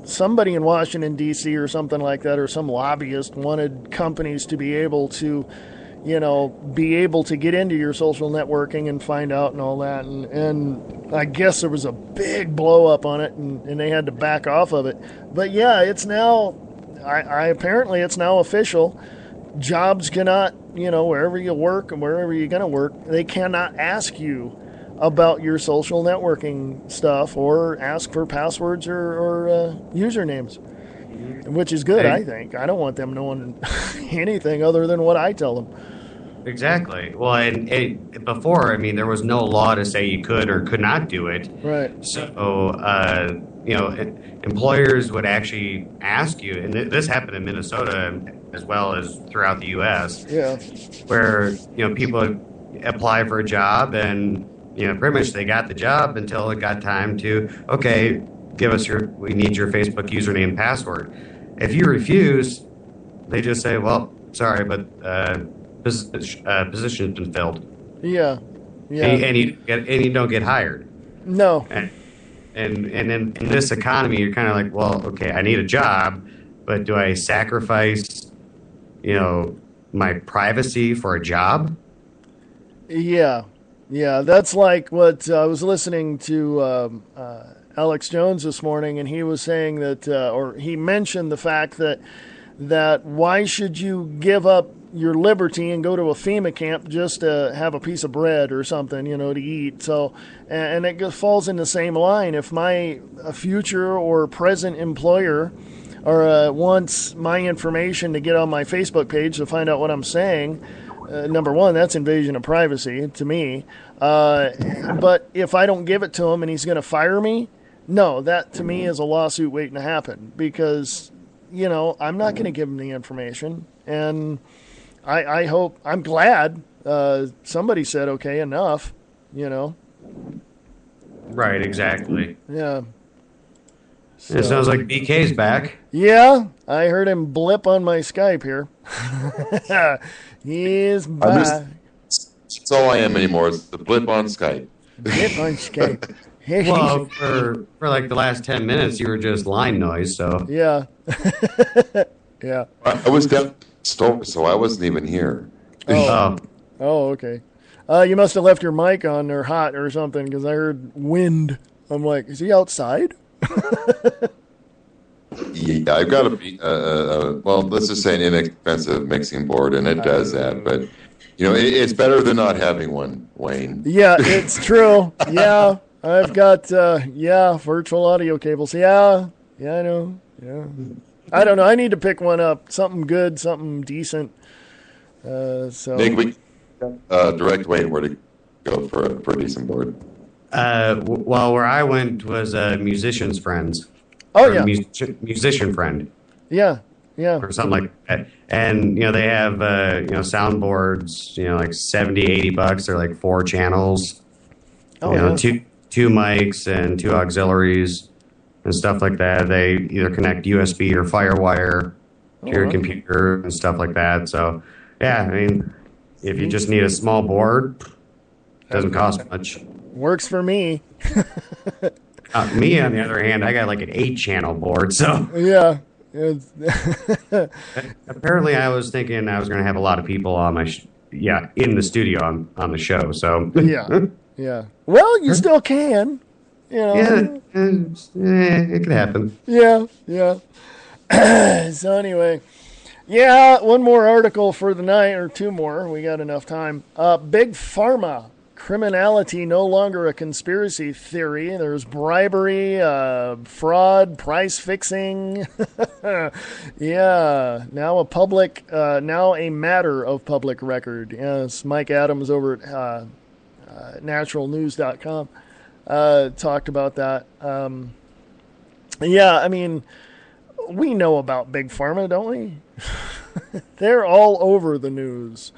S1: somebody in Washington, D.C. or something like that, or some lobbyist wanted companies to be able to be able to get into your social networking and find out and all that. And I guess there was a big blow up on it, and they had to back off of it. But yeah, it's now, apparently it's now official. Jobs cannot, wherever you work and wherever you're going to work, they cannot ask you about your social networking stuff or ask for passwords or usernames, which is good, I think. I don't want them knowing anything other than what I tell them.
S6: Exactly. Well, and before, there was no law to say you could or could not do it.
S1: Right.
S6: So, employers would actually ask you, and this happened in Minnesota as well as throughout the U.S.
S1: Yeah.
S6: Where, people would apply for a job and, pretty much they got the job until it got time to, okay, we need your Facebook username and password. If you refuse, they just say, well, sorry, but position's been filled.
S1: Yeah.
S6: And you don't get hired.
S1: No.
S6: And in this economy, you're kind of like, well, okay, I need a job, but do I sacrifice, my privacy for a job?
S1: Yeah. That's like what I was listening to Alex Jones this morning, and he was saying that, or he mentioned the fact that why should you give up your liberty and go to a FEMA camp just to have a piece of bread or something, to eat. So, and it falls in the same line. If my future or present employer wants my information to get on my Facebook page to find out what I'm saying, number one, that's invasion of privacy to me. But if I don't give it to him and he's going to fire me, no, that to me is a lawsuit waiting to happen because, I'm not going to give him the information. And I hope, I'm glad somebody said, okay, enough,
S6: Right, exactly.
S1: Yeah. So,
S6: it sounds like BK's back.
S1: Yeah, I heard him blip on my Skype here. He's back.
S5: That's all I am anymore. It's the blip on Skype.
S1: Blip on Skype.
S6: Well, for like the last 10 minutes, you were just line noise, so.
S1: Yeah. Yeah.
S5: I was down store, so I wasn't even here.
S1: Oh, okay. You must have left your mic on or hot or something because I heard wind. I'm like, is he outside?
S5: Yeah, I've got well, let's just say an inexpensive mixing board, and it does that. But, it's better than not having one, Wayne.
S1: Yeah, it's true. Yeah, I've got, virtual audio cables. Yeah, I know. Yeah. I don't know. I need to pick one up. Something good, something decent. So
S5: Nick, we direct Wayne where to go for a decent board.
S6: Well, where I went was Musician's Friends.
S1: Oh, yeah.
S6: Musician Friend.
S1: Yeah.
S6: Or something like that. And, they have, soundboards, like $70, $80. They're like 4 channels.
S1: Oh, yeah.
S6: Two mics and 2 auxiliaries and stuff like that. They either connect USB or FireWire to your computer and stuff like that. So, yeah, if you just need a small board, it doesn't cost much.
S1: Works for me.
S6: Me, on the other hand, I got like an 8-channel board, so.
S1: Yeah.
S6: Apparently, I was thinking I was going to have a lot of people on my, in the studio on the show, so.
S1: Yeah. Well, you still can.
S6: Yeah, it could happen.
S1: Yeah. So anyway, one more article for the night, or 2 more. We got enough time. Big Pharma. Criminality no longer a conspiracy theory. There's bribery, fraud, price fixing. Yeah, now a matter of public record. Yes, Mike Adams over at naturalnews.com talked about that. We know about Big Pharma, don't we? They're all over the news,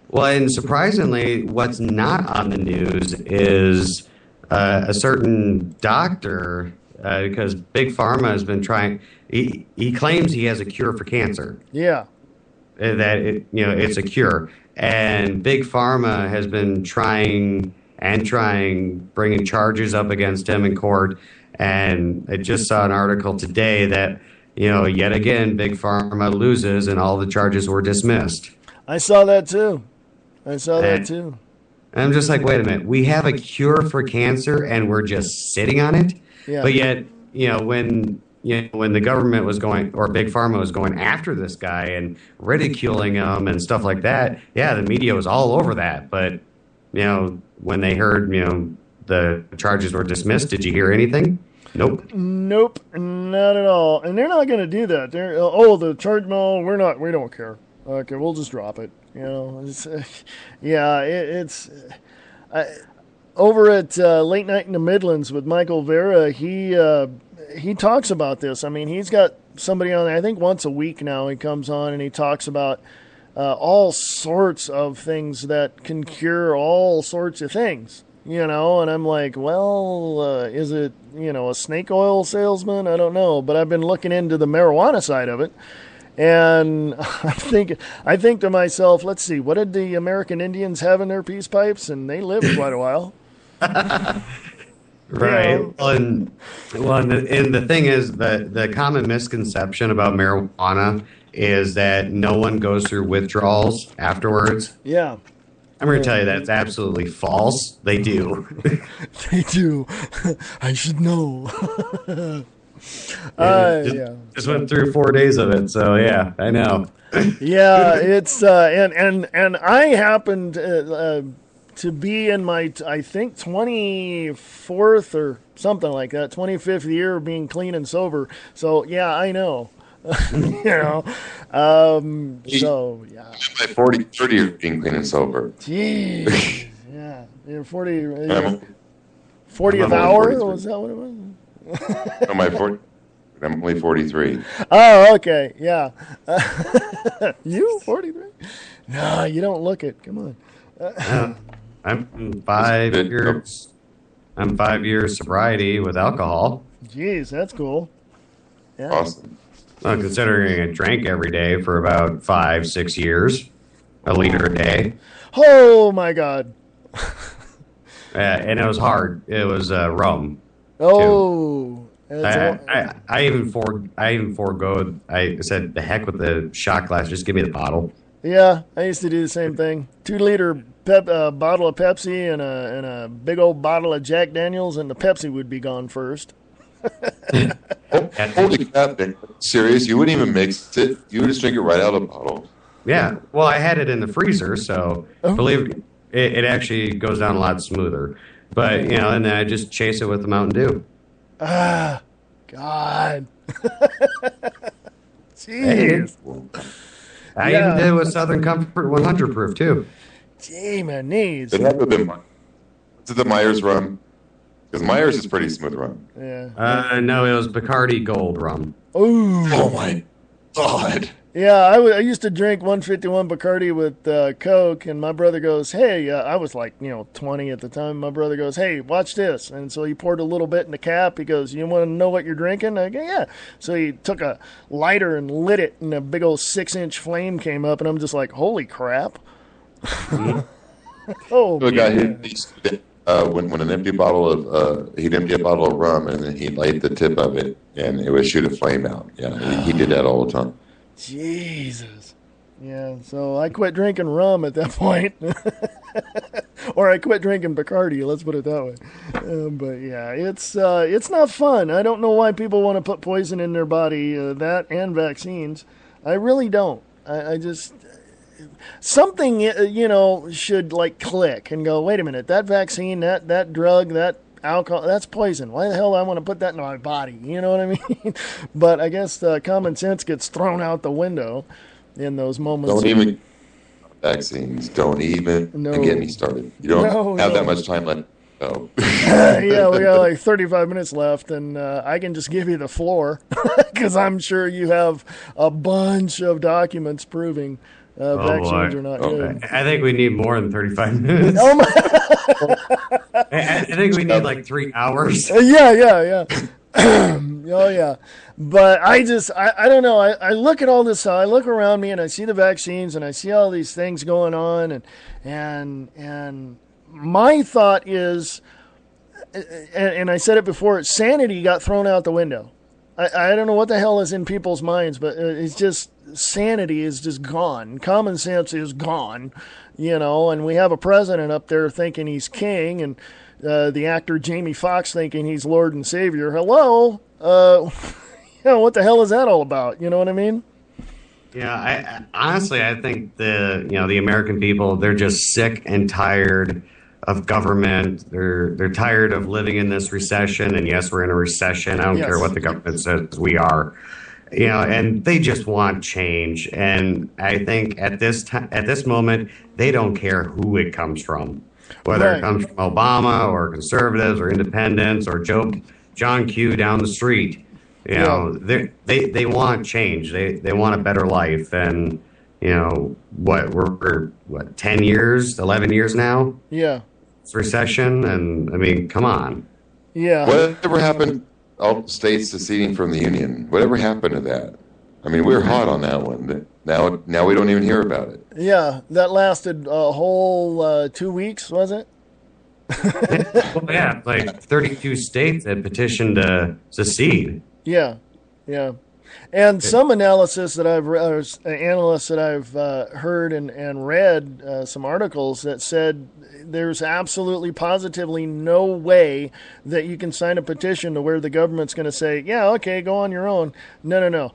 S6: And surprisingly, what's not on the news is a certain doctor, because Big Pharma has been trying. He claims he has a cure for cancer.
S1: Yeah,
S6: that it's a cure, and Big Pharma has been trying, bringing charges up against him in court. And I just saw an article today that yet again, Big Pharma loses and all the charges were dismissed.
S1: I saw that too.
S6: And I'm just like, wait a minute. We have a cure for cancer and we're just sitting on it.
S1: Yeah.
S6: But yet, when the government was going, or Big Pharma was going after this guy and ridiculing him and stuff like that, yeah, the media was all over that. But, when they heard, the charges were dismissed, did you hear anything? Nope,
S1: not at all. And they're not going to do that. The charge, no, we don't care. Okay, we'll just drop it. It's over at Late Night in the Midlands with Michael Vera. He talks about this. I mean, he's got somebody on there, I think once a week now. He comes on and he talks about all sorts of things that can cure all sorts of things. And I'm like, well, is it, a snake oil salesman? I don't know. But I've been looking into the marijuana side of it. And I think to myself, let's see, what did the American Indians have in their peace pipes? And they lived quite a while.
S6: Right. And the thing is that the common misconception about marijuana is that no one goes through withdrawals afterwards.
S1: Yeah.
S6: I'm going to tell you that it's absolutely false. They do.
S1: They do. I should know.
S6: Just went through 4 days of it, so yeah, I know.
S1: Yeah, it's and I happened to be in my, I think, 24th or something like that, 25th year of being clean and sober. So yeah, I know. So yeah.
S5: My 30 years being clean and sober.
S1: Jeez. Yeah. You're 40. 40th hour? Was that what it was?
S5: I'm only 43.
S1: Oh, okay. Yeah. You 43? No, you don't look it. Come on.
S6: I'm 5 years. I'm 5 years sobriety with alcohol.
S1: Jeez, that's cool. Yeah.
S5: Awesome.
S6: Well, considering I drank every day for about 5-6 years, a liter a day.
S1: Oh my God.
S6: And it was hard. It was rum.
S1: Oh.
S6: I even forego. I said, the heck with the shot glass. Just give me the bottle.
S1: Yeah, I used to do the same thing. 2 liter bottle of Pepsi and a big old bottle of Jack Daniels, and the Pepsi would be gone first.
S5: Holy crap, Nick. Serious? You wouldn't even mix it? You would just drink it right out of the bottle?
S6: Yeah. Well, I had it in the freezer, so believe me, it actually goes down a lot smoother. But, and then I just chase it with the Mountain Dew.
S1: Ah, God. Jeez.
S6: I even did with Southern Comfort 100 proof, too.
S1: Gee, my knees.
S5: It had to have been, was it the Myers rum? Because Myers is pretty smooth rum.
S1: Yeah.
S6: No, it was Bacardi Gold rum.
S1: Ooh.
S5: Oh, my God.
S1: Yeah, I used to drink 151 Bacardi with Coke, and my brother goes, hey, I was like, 20 at the time. My brother goes, hey, watch this. And so he poured a little bit in the cap. He goes, you want to know what you're drinking? I go, yeah. So he took a lighter and lit it, and a big old 6-inch flame came up, and I'm just like, holy crap. Oh,
S5: the guy when an empty bottle of he'd empty a bottle of rum and then he'd light the tip of it and it would shoot a flame out. Yeah, he did that all the time.
S1: Jesus. Yeah, so I quit drinking rum at that point. Or I quit drinking Bacardi, let's put it that way. But yeah, it's not fun. I don't know why people want to put poison in their body, that and vaccines. I really don't. I just... Something, should like click and go, wait a minute, that vaccine, that drug, that alcohol, that's poison. Why the hell do I want to put that in my body? You know what I mean? But I guess common sense gets thrown out the window in those moments.
S5: Don't even vaccines. Don't even get me started. You don't have that much time left. No.
S1: Yeah, we got like 35 minutes left, and I can just give you the floor because I'm sure you have a bunch of documents proving vaccines are not good.
S6: I think we need more than 35 minutes.
S1: Oh my!
S6: I think we need like 3 hours.
S1: Yeah. Oh yeah, but I don't know. I look at all this. I look around me and I see the vaccines and I see all these things going on, and my thought is, and I said it before, sanity got thrown out the window. I don't know what the hell is in people's minds, but it's just sanity is just gone. Common sense is gone, and we have a president up there thinking he's king, and the actor Jamie Foxx thinking he's Lord and Savior. Hello? What the hell is that all about? You know what I mean?
S6: Yeah, honestly, I think the American people, they're just sick and tired of government. They're tired of living in this recession. And yes, we're in a recession. I don't care what the government says we are. And they just want change. And I think at this moment, they don't care who it comes from, whether it comes from Obama or conservatives or independents or John Q down the street. They want change. They want a better life. And we're 10 years, 11 years now.
S1: Yeah.
S6: It's recession, and I mean, come on.
S1: Yeah.
S5: Whatever happened? All states seceding from the Union. Whatever happened to that? I mean, we were hot on that one. Now we don't even hear about it.
S1: Yeah, that lasted a whole 2 weeks, was it?
S6: Well, yeah, like 32 states had petitioned to secede.
S1: Yeah. And some analysis that analysts that I've heard and read some articles that said there's absolutely positively no way that you can sign a petition to where the government's going to say, yeah, okay, go on your own. No.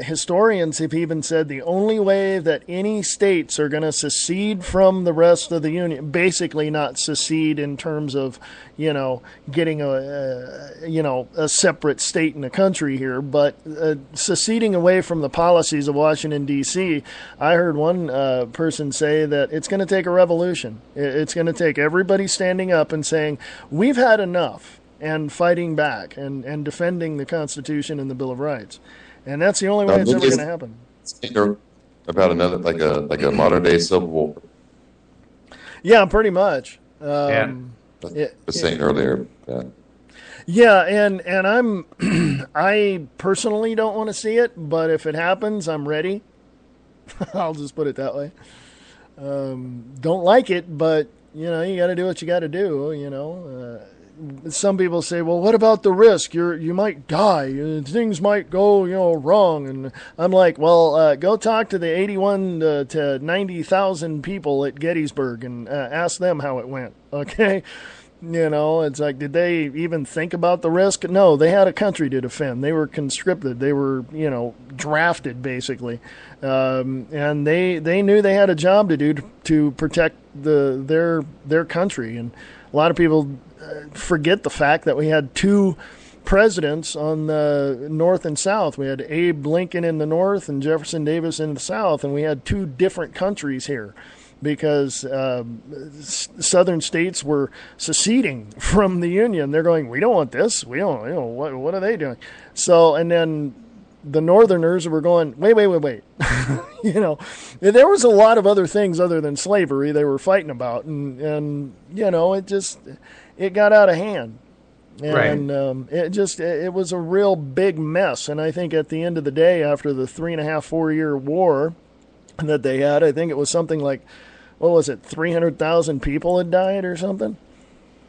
S1: Historians have even said the only way that any states are going to secede from the rest of the union, basically not secede in terms of, getting a separate state in the country here, but seceding away from the policies of Washington, D.C., I heard one person say that it's going to take a revolution. It's going to take everybody standing up and saying, we've had enough, and fighting back and defending the Constitution and the Bill of Rights. And that's the only way it's ever going to happen.
S5: About another, like a modern-day Civil War.
S1: Yeah, pretty much.
S5: I was saying earlier.
S1: Yeah, and I personally don't want to see it, but if it happens, I'm ready. I'll just put it that way. Don't like it, but you got to do what you got to do. Some people say, well, what about the risk? You might die. Things might go, wrong. And I'm like, well, go talk to the 81 to 90,000 people at Gettysburg and ask them how it went. Okay. It's like, did they even think about the risk? No, they had a country to defend. They were conscripted. They were, drafted basically. And they knew they had a job to do to protect their country. And a lot of people forget the fact that we had two presidents on the North and South. We had Abe Lincoln in the North and Jefferson Davis in the South, and we had two different countries here because southern states were seceding from the Union. They're going, we don't want this. We don't, what are they doing? So, and then the Northerners were going, wait. There was a lot of other things other than slavery they were fighting about. And it got out of hand. And it was a real big mess. And I think at the end of the day, after the 3.5-4 year war that they had, I think it was something like, 300,000 people had died or something?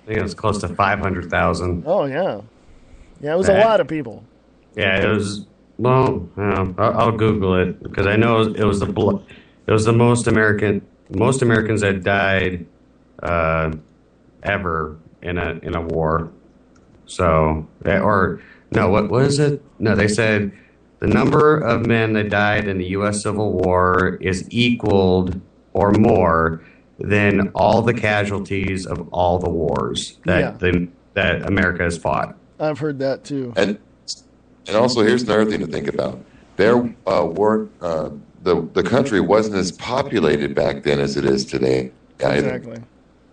S6: I think it was close to 500,000.
S1: Oh, yeah. Yeah, it was a lot of people.
S6: Yeah, it was, I'll Google it because I know it was the most Americans that died ever in a war. So, what is it? No, they said the number of men that died in the U.S. Civil War is equaled or more than all the casualties of all the wars that America has fought.
S1: I've heard that too.
S5: And also, here's another thing to think about. There weren't the country wasn't as populated back then as it is today. Either.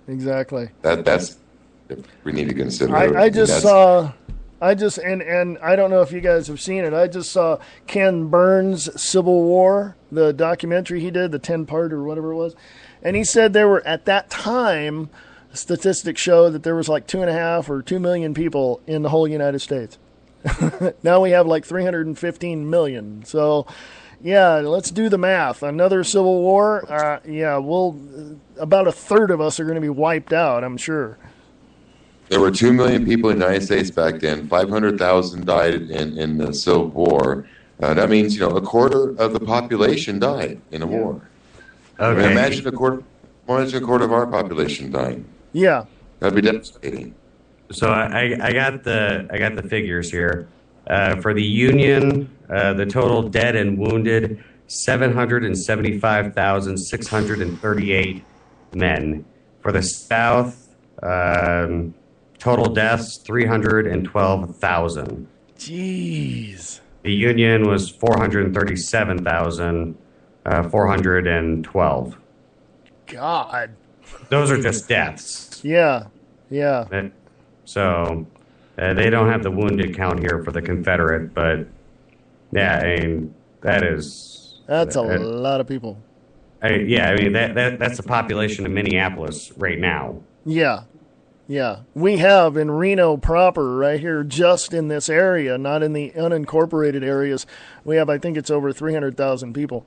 S1: Exactly.
S5: That's we need to consider.
S1: And I don't know if you guys have seen it. I just saw Ken Burns' Civil War, the documentary he did, the 10-part or whatever it was. And he said there were, at that time, statistics show that there was like 2.5 or 2 million people in the whole United States. Now we have like 315 million. So, yeah, let's do the math. Another Civil War, about a third of us are going to be wiped out, I'm sure.
S5: There were 2 million people in the United States back then. 500,000 died in the Civil War. That means, a quarter of the population died in a war.
S6: Okay.
S5: I mean, imagine a quarter of our population dying.
S1: Yeah.
S5: That'd be devastating.
S6: So I got the figures here. For the Union, the total dead and wounded, 775,638 men. For the South, total deaths, 312,000.
S1: Jeez.
S6: The Union was 437,412.
S1: God.
S6: Those are just deaths.
S1: Yeah.
S6: So they don't have the wounded count here for the Confederate, but yeah, I mean that's
S1: a lot of people.
S6: That's the population of Minneapolis right now.
S1: Yeah. We have in Reno proper, right here, just in this area, not in the unincorporated areas. We have, I think it's over 300,000 people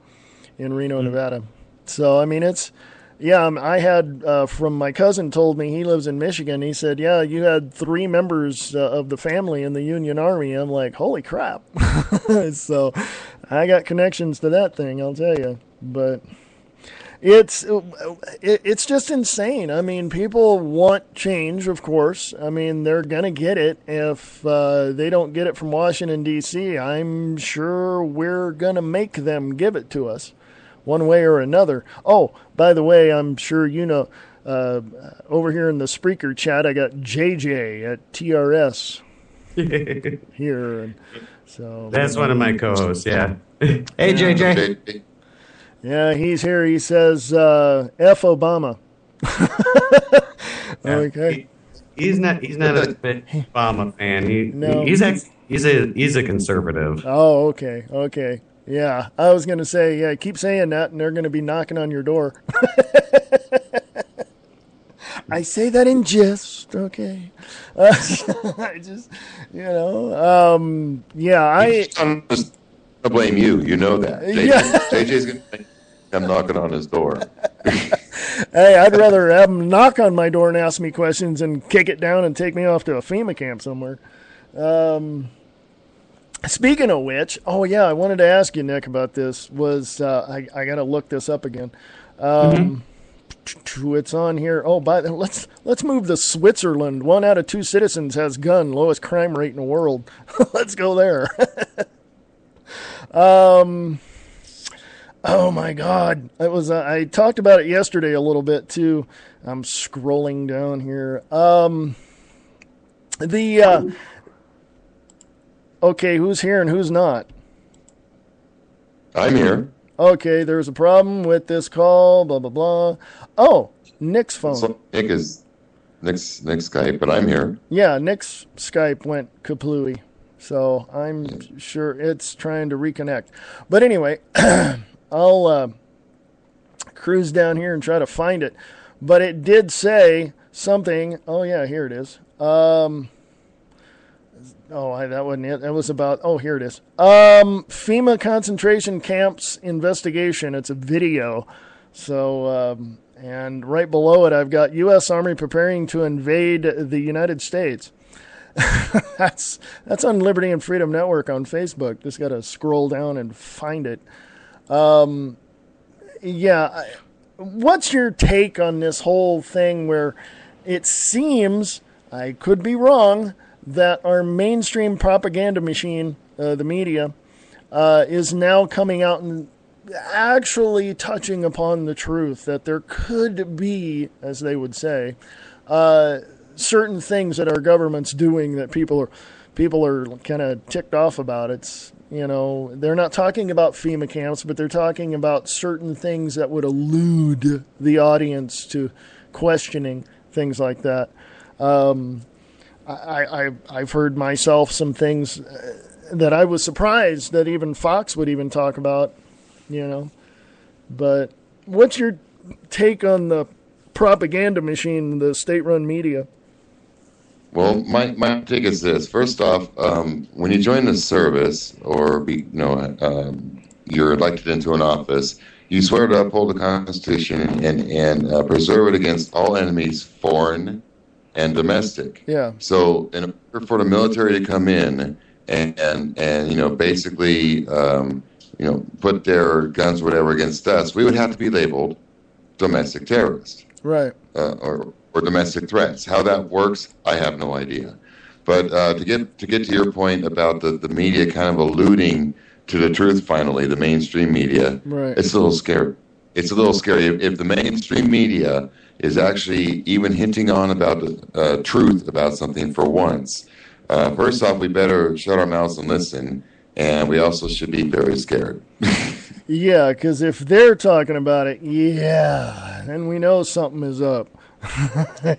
S1: in Reno, Nevada. So, I mean, I had, from my cousin told me, he lives in Michigan. He said, yeah, you had 3 members of the family in the Union Army. I'm like, holy crap. So I got connections to that thing, I'll tell you. But it's just insane. I mean, people want change, of course. I mean, they're going to get it. If they don't get it from Washington, D.C., I'm sure we're going to make them give it to us one way or another. Oh, by the way, I'm sure you know, over here in the Spreaker chat, I got JJ at TRS here. And so
S6: that's one of my co-hosts, yeah. Hey, JJ.
S1: Yeah, he's here. He says, F Obama. Okay.
S6: He's not a big Obama fan. He's a conservative.
S1: Oh, okay. Yeah, I was going to say, yeah, keep saying that, and they're going to be knocking on your door. I say that in jest, okay. I just,
S5: I'm going to blame you. You know that. JJ's going to I'm knocking on his door.
S1: Hey, I'd rather have him knock on my door and ask me questions and kick it down and take me off to a FEMA camp somewhere. Speaking of which, oh yeah, I wanted to ask you, Nick, about this. I got to look this up again. It's on here. Oh, let's move to Switzerland. 1 out of 2 citizens has gun. Lowest crime rate in the world. Let's go there. Oh my God! It was. I talked about it yesterday a little bit too. I'm scrolling down here. Okay, who's here and who's not?
S5: I'm here.
S1: Okay, there's a problem with this call. Blah blah blah. Oh, Nick's phone.
S5: So Nick's Skype, but I'm here.
S1: Yeah, Nick's Skype went kaplooey, so I'm sure it's trying to reconnect. But anyway. I'll cruise down here and try to find it. But it did say something. Oh, yeah, here it is. That wasn't it. That was about, here it is. FEMA concentration camps investigation. It's a video. So, and right below it, I've got U.S. Army preparing to invade the United States. That's on Liberty and Freedom Network on Facebook. Just got to scroll down and find it. What's your take on this whole thing where it seems, I could be wrong, that our mainstream propaganda machine, the media, is now coming out and actually touching upon the truth that there could be, as they would say, certain things that our government's doing that people are kind of ticked off about. It's, they're not talking about FEMA camps, but they're talking about certain things that would elude the audience to questioning things like that. I've heard myself some things that I was surprised that even Fox would even talk about, But what's your take on the propaganda machine, the state-run media?
S5: Well, my take is this. First off, when you join the service or you're elected into an office, you swear to uphold the Constitution and preserve it against all enemies, foreign and domestic.
S1: Yeah.
S5: So in order for the military to come in and basically put their guns or whatever against us, we would have to be labeled domestic terrorists.
S1: Right.
S5: Or domestic threats. How that works, I have no idea. But to get to your point about the media kind of alluding to the truth finally, the mainstream media,
S1: right.
S5: It's a little scary. It's a little scary if the mainstream media is actually even hinting on about the truth about something for once. First off, we better shut our mouths and listen, and we also should be very scared.
S1: Yeah, because if they're talking about it, then we know something is up. I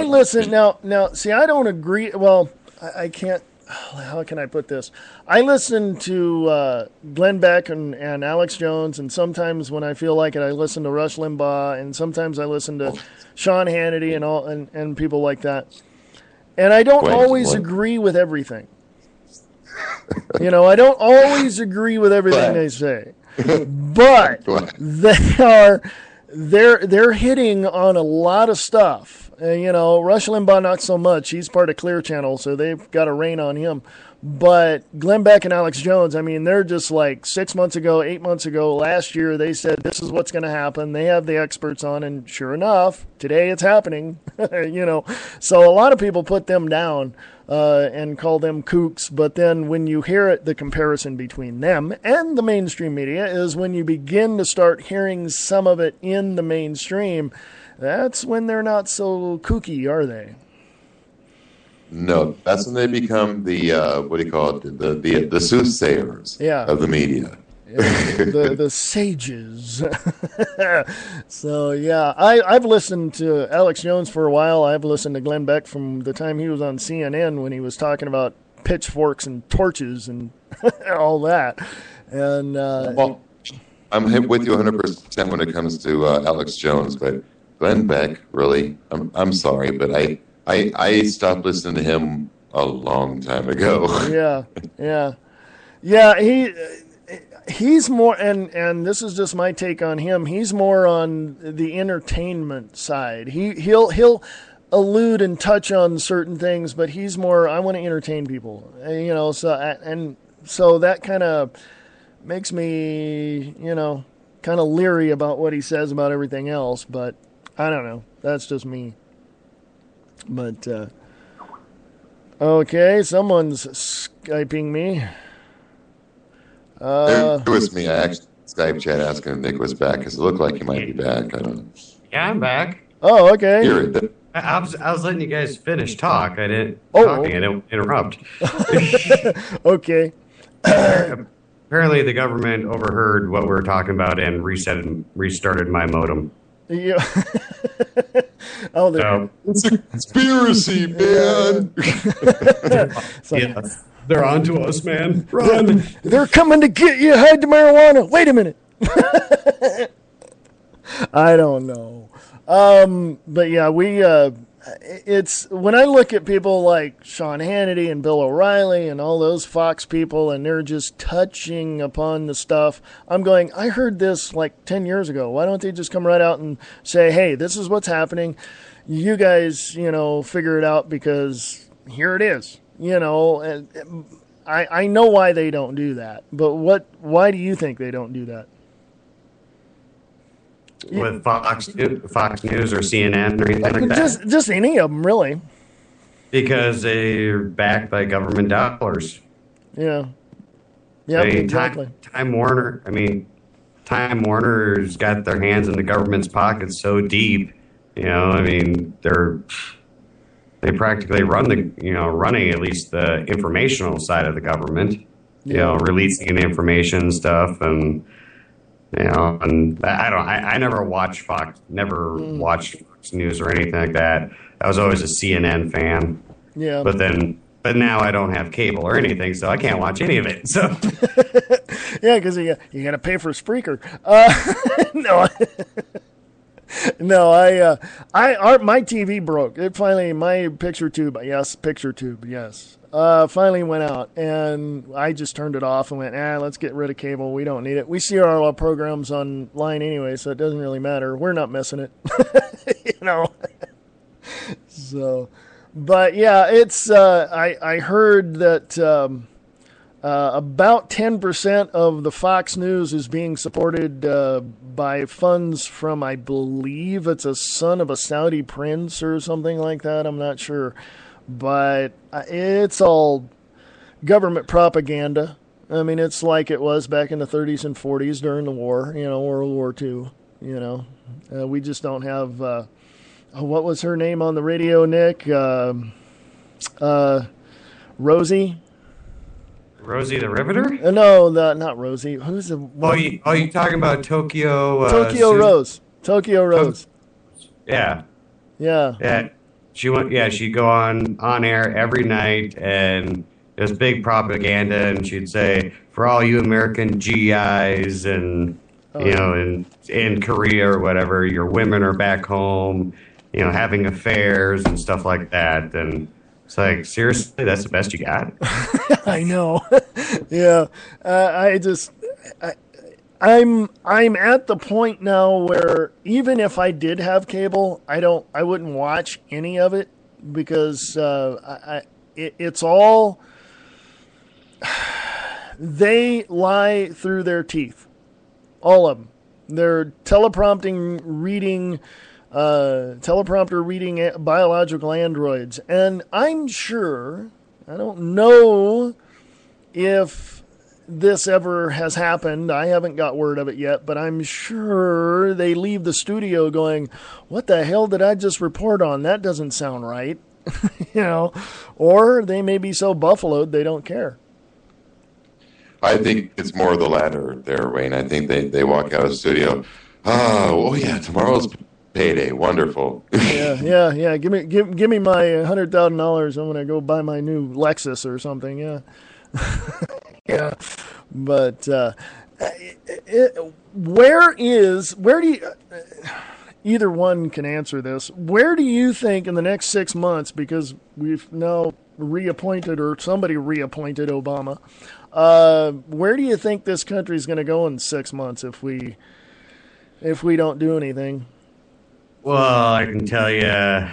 S1: listen now. See, I don't agree. Well, I can't. How can I put this? I listen to Glenn Beck and Alex Jones, and sometimes when I feel like it, I listen to Rush Limbaugh, and sometimes I listen to Sean Hannity and people like that. And I don't always agree with everything. I don't always agree with everything they say, but they're hitting on a lot of stuff. Rush Limbaugh not so much. He's part of Clear Channel, so they've got a rein on him. But Glenn Beck and Alex Jones, I mean, they're just like 6 months ago, 8 months ago, last year, they said this is what's going to happen. They have the experts on, and sure enough, today it's happening. So a lot of people put them down and call them kooks. But then when you hear it, the comparison between them and the mainstream media is when you begin to start hearing some of it in the mainstream. That's when they're not so kooky, are they?
S5: No, that's when they become the the soothsayers of the media.
S1: the sages. So yeah, I've listened to Alex Jones for a while. I've listened to Glenn Beck from the time he was on CNN when he was talking about pitchforks and torches and all that. And
S5: well, I'm with you 100% when it comes to Alex Jones, but Glenn Beck, really, I'm sorry, but I stopped listening to him a long time ago. Yeah. He's more, and this is just my take on him. He's more on the entertainment side. He'll allude and touch on certain things, but he's more, I want to entertain people. So that kind of makes me, kind of leery about what he says about everything else. But I don't know. That's just me. But, okay, someone's Skyping me. It was me. I actually Skype chat asking if Nick was back because it looked like he might be back. I don't know.
S6: Yeah, I'm back.
S1: Oh, okay.
S6: I was letting you guys finish talk. I didn't interrupt.
S1: Okay.
S6: Apparently, the government overheard what we were talking about and restarted my modem.
S1: Yeah.
S5: It's a conspiracy, man.
S6: They're on to us, man. Run.
S1: They're coming to get you. Hide the marijuana. Wait a minute. I don't know. But yeah, it's when I look at people like Sean Hannity and Bill O'Reilly and all those Fox people, and they're just touching upon the stuff, I'm going, I heard this like 10 years ago. Why don't they just come right out and say, hey, this is what's happening. You guys, figure it out because here it is. I know why they don't do that, but why do you think they don't do that?
S6: With Fox News or CNN or anything like that?
S1: Just any of them, really.
S6: Because they're backed by government dollars.
S1: Yeah. Yeah, exactly.
S6: Time Warner's got their hands in the government's pockets so deep. They practically running at least the informational side of the government. Releasing information stuff and. And I never watched Fox News or anything like that. I was always a CNN fan.
S1: Yeah.
S6: But now I don't have cable or anything, so I can't watch any of it. So.
S1: Yeah, because you got to pay for Spreaker. My TV broke. It finally, my picture tube, finally went out, and I just turned it off and went, let's get rid of cable. We don't need it. We see our programs online anyway, so it doesn't really matter. We're not missing it. So, but yeah, it's I heard that about 10% of the Fox News is being supported by funds from, I believe it's a son of a Saudi prince or something like that. I'm not sure, but it's all government propaganda. I mean, it's like it was back in the 30s and 40s during the war, World War II. We just don't have, what was her name on the radio, Nick? Rosie?
S6: Rosie the Riveter?
S1: No, not Rosie. Who's the one?
S6: Oh, you talking about Tokyo?
S1: Tokyo Rose. Tokyo Rose.
S6: Yeah.
S1: Yeah.
S6: She went. Yeah, she'd go on air every night, and it was big propaganda. And she'd say, "For all you American GIs, and in Korea or whatever, your women are back home, having affairs and stuff like that." And it's like, seriously, that's the best you got?
S1: I know. Yeah. I'm at the point now where even if I did have cable, I wouldn't watch any of it because it's all, they lie through their teeth. All of them. They're teleprompter reading biological androids. And I'm sure, I don't know if this ever has happened. I haven't got word of it yet, but I'm sure they leave the studio going, what the hell did I just report on? That doesn't sound right. Or they may be so buffaloed they don't care.
S5: I think it's more the latter there, Wayne. I think they walk out of the studio. Oh yeah, tomorrow's payday. Wonderful. Yeah.
S1: Give me my $100,000. I'm gonna go buy my new Lexus or something. Yeah. Yeah. But where do you? Either one can answer this. Where do you think in the next 6 months, because we've now reappointed or somebody reappointed Obama, where do you think this country is going to go in 6 months if we don't do anything?
S6: Well, I can tell you,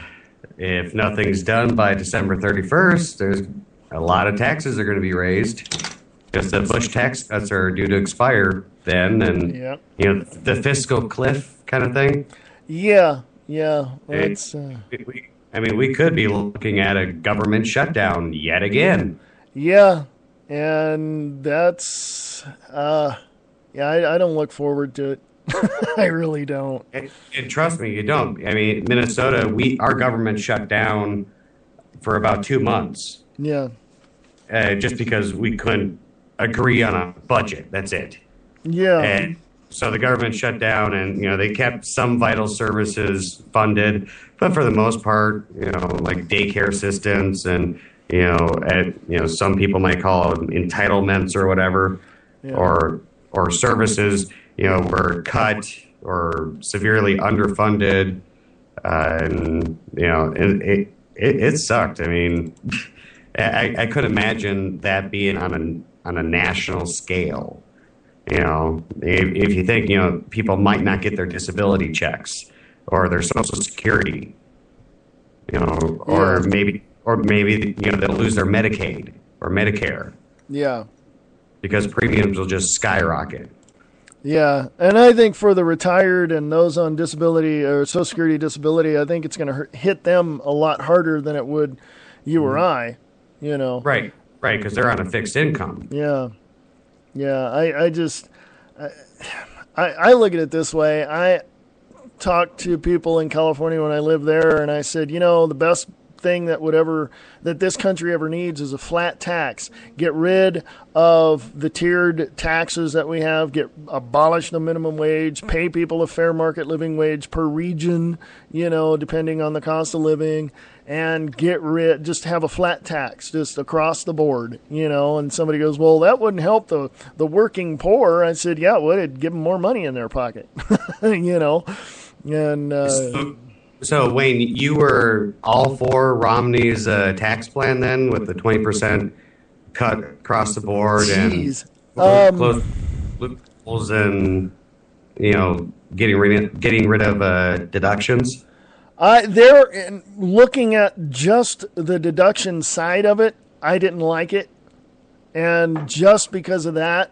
S6: if nothing's done by December 31st, there's a lot of taxes are going to be raised. Because the Bush tax cuts are due to expire then, and the fiscal cliff kind of thing.
S1: Yeah. It's,
S6: we could be looking at a government shutdown yet again.
S1: Yeah, and that's I don't look forward to it. I really don't.
S6: And trust me, you don't. I mean, Minnesota, our government shut down for about 2 months.
S1: Yeah.
S6: Just because we couldn't agree on a budget. That's it.
S1: Yeah.
S6: And so the government shut down, and they kept some vital services funded, but for the most part, like daycare assistance and some people might call them entitlements or whatever, or services, were cut or severely underfunded, and it sucked. I mean, I couldn't imagine that being on a national scale. If you think, people might not get their disability checks or their Social Security, or maybe they'll lose their Medicaid or Medicare.
S1: Yeah.
S6: Because premiums will just skyrocket.
S1: Yeah, and I think for the retired and those on disability or Social Security disability, I think it's going to hit them a lot harder than it would you or I,
S6: Right, because they're on a fixed income.
S1: Yeah. I look at it this way. I talked to people in California when I lived there, and I said, the best thing that this country ever needs is a flat tax. Get rid of the tiered taxes that we have. Abolish the minimum wage. Pay people a fair market living wage per region, depending on the cost of living. And just have a flat tax just across the board, and somebody goes, well, that wouldn't help the working poor. I said, yeah, it would. It'd give them more money in their pocket, and
S6: so Wayne, you were all for Romney's tax plan then, with the 20% cut across the board and close loopholes and getting rid of deductions.
S1: Looking at just the deduction side of it, I didn't like it. And just because of that,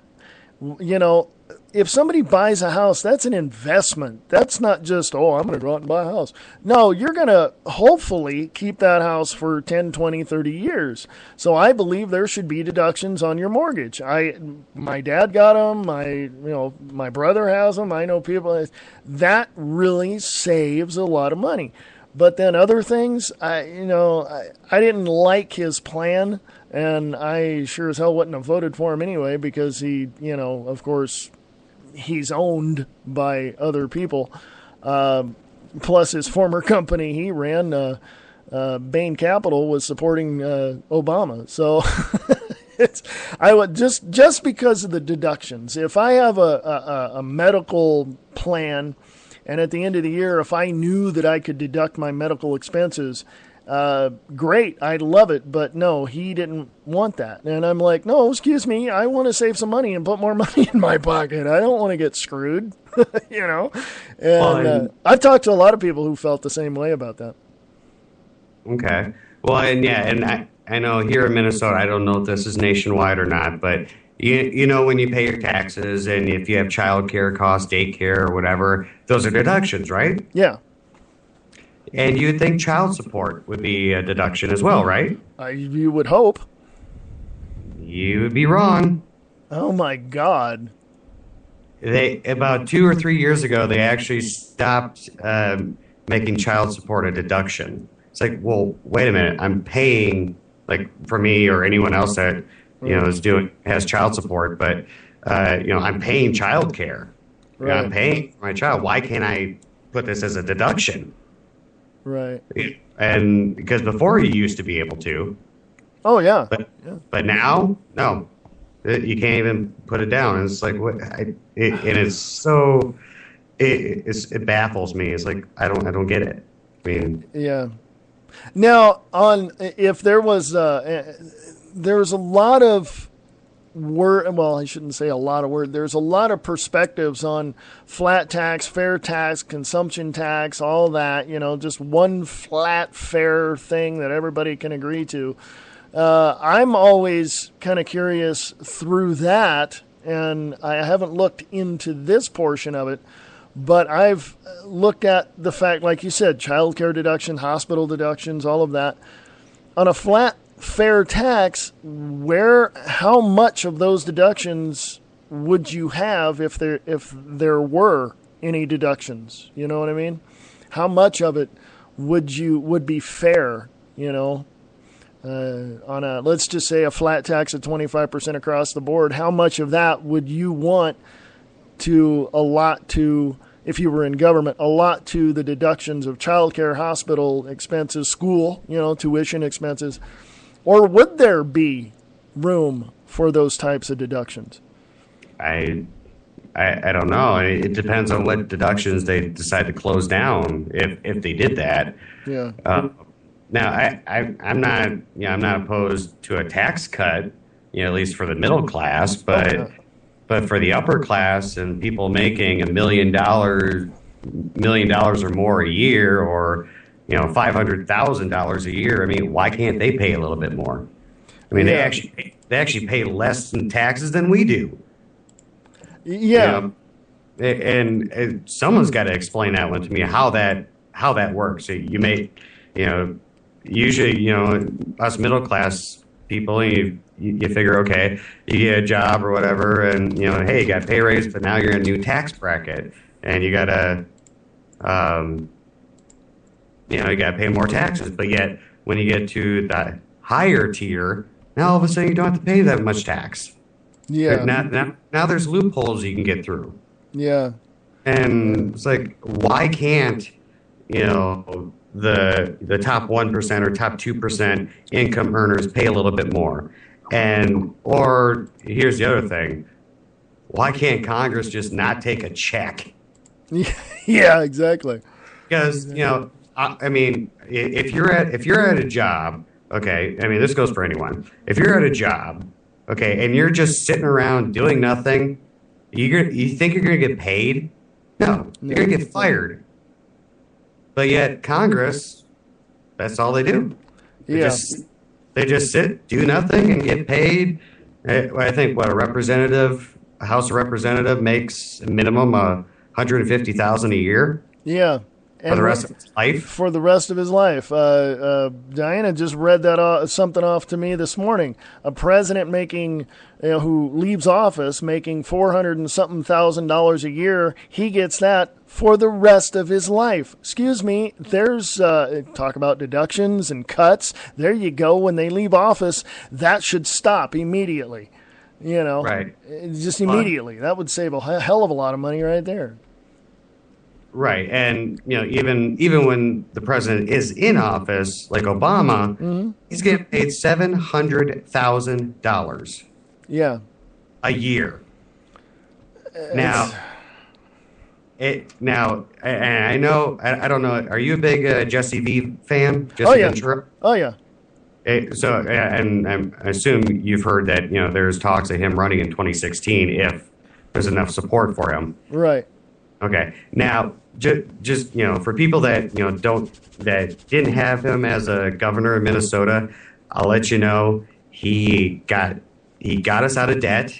S1: if somebody buys a house, that's an investment. That's not just, I'm going to go out and buy a house. No, you're going to hopefully keep that house for 10, 20, 30 years. So I believe there should be deductions on your mortgage. My dad got them. My brother has them. I know people. That really saves a lot of money. But then other things, I didn't like his plan, and I sure as hell wouldn't have voted for him anyway because he, of course, he's owned by other people. Plus his former company he ran, Bain Capital, was supporting Obama. So I would just because of the deductions. If I have a medical plan, and at the end of the year, if I knew that I could deduct my medical expenses, great, I'd love it. But no, he didn't want that. And I'm like, no, excuse me, I want to save some money and put more money in my pocket. I don't want to get screwed, And I've talked to a lot of people who felt the same way about that.
S6: Okay. Well, and I know here in Minnesota, I don't know if this is nationwide or not, but when you pay your taxes and if you have child care costs, daycare or whatever, those are deductions, right?
S1: Yeah.
S6: And you'd think child support would be a deduction as well, right?
S1: You would hope.
S6: You would be wrong.
S1: Oh, my God.
S6: About 2 or 3 years ago, they actually stopped making child support a deduction. It's like, well, wait a minute. I'm paying, like, for me or anyone else that has child support, but I'm paying child care.
S1: Right.
S6: I'm paying for my child. Why can't I put this as a deduction?
S1: Right.
S6: And because before you used to be able to.
S1: Oh yeah.
S6: But now, no, you can't even put it down. And it's like what? It baffles me. It's like I don't get it. I mean,
S1: yeah. Now, if there was a lot of word. Well, I shouldn't say a lot of word. There's a lot of perspectives on flat tax, fair tax, consumption tax, all that. Just one flat, fair thing that everybody can agree to. I'm always kind of curious through that, and I haven't looked into this portion of it. But I've looked at the fact, like you said, child care deduction, hospital deductions, all of that. On a flat, fair tax, how much of those deductions would you have if there were any deductions? You know what I mean? How much of it would be fair? On let's just say a flat tax of 25% across the board. How much of that would you want to allot to, if you were in government, allot to the deductions of childcare, hospital expenses, school, tuition expenses? Or would there be room for those types of deductions?
S6: I don't know. It depends on what deductions they decide to close down if they did that.
S1: Yeah.
S6: Now I'm not opposed to a tax cut, at least for the middle class, but for the upper class and people making $1 million or more a year, or $500,000 a year. I mean, why can't they pay a little bit more? I mean, they actually pay less in taxes than we do.
S1: Yeah.
S6: And someone's got to explain that one to me, how that works. So you may, usually, us middle class people, you figure, okay, you get a job or whatever, and hey, you got pay raise, but now you're in a new tax bracket, and you got to, you got to pay more taxes. But yet, when you get to the higher tier, now all of a sudden you don't have to pay that much tax.
S1: Yeah.
S6: Now there's loopholes you can get through.
S1: Yeah.
S6: And it's like, why can't, the top 1% or top 2% income earners pay a little bit more? Or here's the other thing. Why can't Congress just not take a check?
S1: Yeah, exactly.
S6: Because, I mean, if you're at a job, okay, I mean, this goes for anyone. If you're at a job, okay, and you're just sitting around doing nothing, you think you're going to get paid? No, you're going to get fired. But yet Congress, that's all they do. They just sit, do nothing, and get paid. I think a House representative makes a minimum $150,000 a year.
S1: Yeah.
S6: For the rest of his life?
S1: For the rest of his life. Diana just read something off to me this morning. A president who leaves office making $400 and something thousand a year, he gets that for the rest of his life. Excuse me, there's talk about deductions and cuts. There you go. When they leave office, that should stop immediately.
S6: Right.
S1: Just immediately. That would save a hell of a lot of money right there.
S6: Right, and even when the president is in office, like Obama, he's getting paid $700,000.
S1: Yeah,
S6: a year. Now, I know. I don't know. Are you a big Jesse V fan? Jesse Ventura?
S1: Oh yeah.
S6: So, and I assume you've heard that there's talks of him running in 2016 if there's enough support for him.
S1: Right.
S6: Okay. Now, just for people that that didn't have him as a governor of Minnesota, I'll let you know he got us out of debt.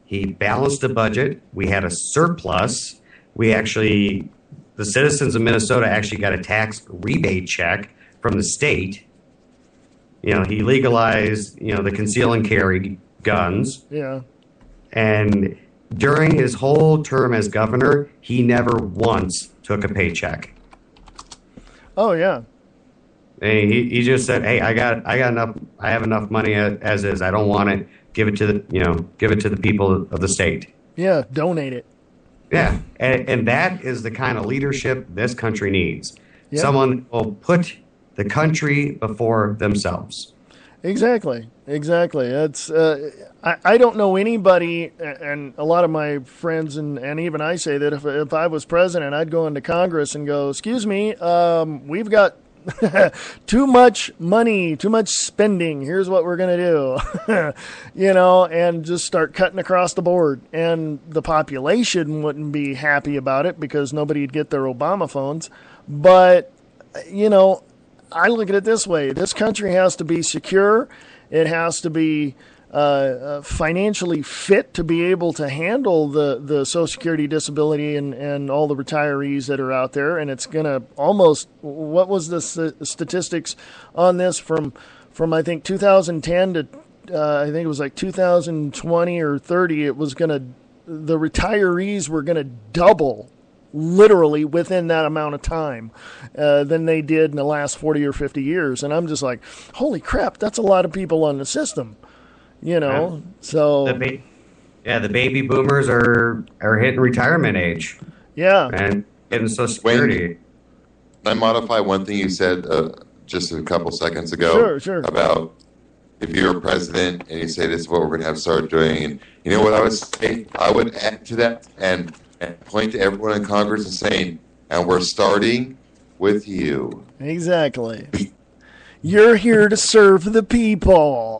S6: He balanced the budget. We had a surplus. The citizens of Minnesota actually got a tax rebate check from the state. He legalized the conceal and carry guns.
S1: Yeah.
S6: And during his whole term as governor, he never once took a paycheck.
S1: Oh yeah.
S6: And he just said, "Hey, I got enough. I have enough money as is. I don't want it. Give it to the people of the state."
S1: Yeah, donate it.
S6: Yeah, and that is the kind of leadership this country needs.
S1: Yeah.
S6: Someone will put the country before themselves.
S1: Exactly. It's I don't know anybody, and a lot of my friends and even I say that if I was president, I'd go into Congress and go, "Excuse me, we've got too much money, too much spending. Here's what we're going to do," and just start cutting across the board. And the population wouldn't be happy about it because nobody'd get their Obama phones. But, I look at it this way. This country has to be secure. It has to be financially fit to be able to handle the Social Security disability and all the retirees that are out there. And it's going to almost, what was the statistics on this from I think 2010 to I think it was like 2020 or 30, the retirees were going to double literally within that amount of time than they did in the last 40 or 50 years. And I'm just like, holy crap, that's a lot of people on the system, so.
S6: The baby boomers are hitting retirement age.
S1: Yeah.
S6: And getting Social Security.
S5: Can I modify one thing you said just a couple seconds ago?
S1: Sure.
S5: About if you're a president and you say this is what we're going to have to start doing. And you know what I would say? I would add to that and point to everyone in Congress and saying, and we're starting with you.
S1: Exactly. You're here to serve the people,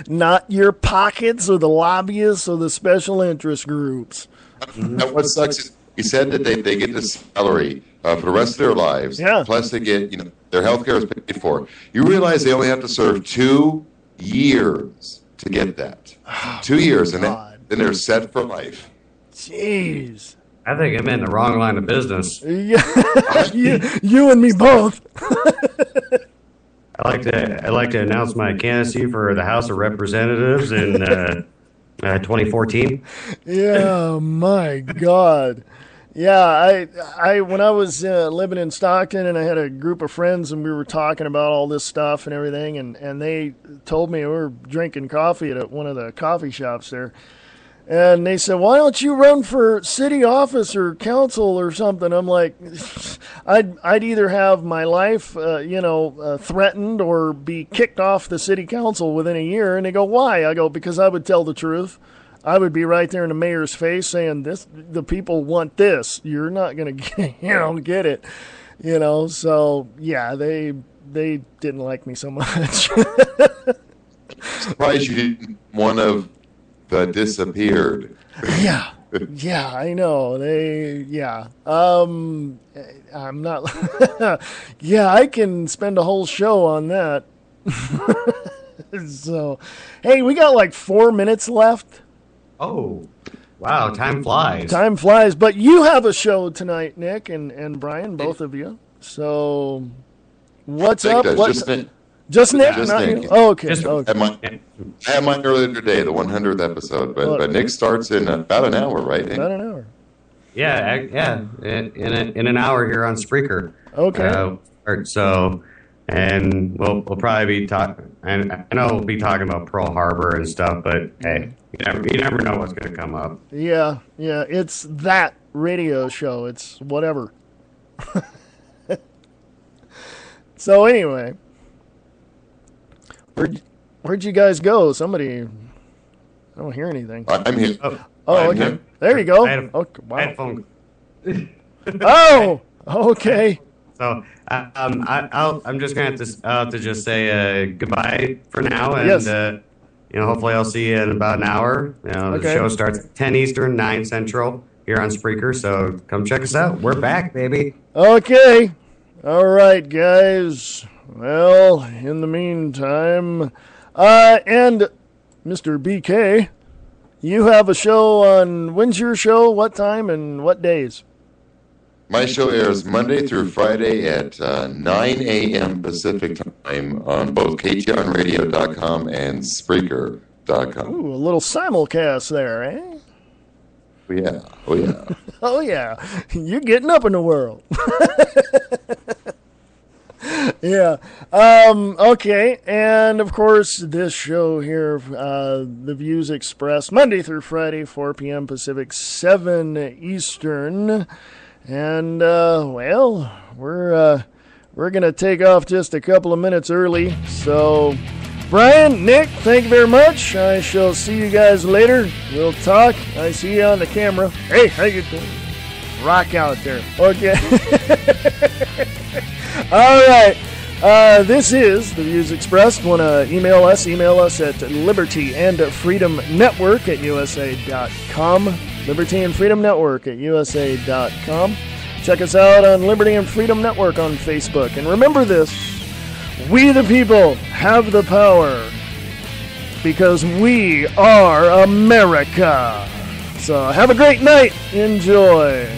S1: not your pockets or the lobbyists or the special interest groups.
S5: And what sucks is he said that they get the salary for the rest of their lives.
S1: Yeah.
S5: Plus they get, their health care is paid for. You realize they only have to serve 2 years to get that. 2 years, and then they're set for life.
S1: Jeez.
S6: I think I'm in the wrong line of business.
S1: Yeah, you and me both.
S6: I'd like to announce my candidacy for the House of Representatives in 2014.
S1: Yeah, my God. Yeah, I when I was living in Stockton and I had a group of friends and we were talking about all this stuff and everything, and they told me we were drinking coffee at one of the coffee shops there. And they said, "Why don't you run for city office or council or something?" I'm like, I'd either have my life, threatened or be kicked off the city council within a year. And they go, "Why?" I go, "Because I would tell the truth. I would be right there in the mayor's face saying, the people want this. You're not going to get it. So yeah, they didn't like me so much."
S5: Surprised you didn't one of the disappeared.
S1: Yeah. Yeah, I know. I'm not. Yeah, I can spend a whole show on that. So, hey, we got like 4 minutes left.
S6: Oh, wow, time flies.
S1: Time flies, but you have a show tonight, Nick and Brian, both of you. So, what's up? Just Nick?
S5: Just
S1: Nick?
S5: Nick.
S1: Oh, okay.
S5: I had mine earlier today, the 100th episode, but Nick starts in about an hour, right, Nick?
S1: About an hour.
S6: Yeah, in an hour here on Spreaker.
S1: Okay.
S6: And we'll probably be talking. And I know we'll be talking about Pearl Harbor and stuff, but hey, you never know what's going to come up.
S1: Yeah, it's that radio show. It's whatever. So anyway, where'd you guys go? Somebody, I don't hear anything.
S5: I'm here.
S1: Oh, okay. There you go. Okay, wow.
S6: Headphone.
S1: Oh, okay.
S6: So I'm just going to have to just say goodbye for now, and
S1: yes.
S6: Hopefully I'll see you in about an hour. The show starts at 10 Eastern, 9 Central here on Spreaker, so come check us out. We're back, baby.
S1: Okay. All right, guys. Well, in the meantime, and Mr. BK, you have a show on, when's your show, what time, and what days?
S5: My show airs Monday through Friday at 9 a.m. Pacific time on both KTRNradio.com and Spreaker.com.
S1: Ooh, a little simulcast there, eh?
S5: Oh, yeah.
S1: Oh, yeah. You're getting up in the world. Yeah. Okay. And, of course, this show here, The Views Expressed, Monday through Friday, 4 p.m. Pacific, 7 Eastern. And, well, we're going to take off just a couple of minutes early. So, Brian, Nick, thank you very much. I shall see you guys later. We'll talk. I see you on the camera. Hey, how you doing? Rock out there. Okay. All right. This is The Views Expressed. Want to email us? Email us at libertyandfreedomnetwork@usa.com. Liberty and Freedom Network at USA.com. Check us out on Liberty and Freedom Network on Facebook. And remember this, we the people have the power because we are America. So have a great night. Enjoy.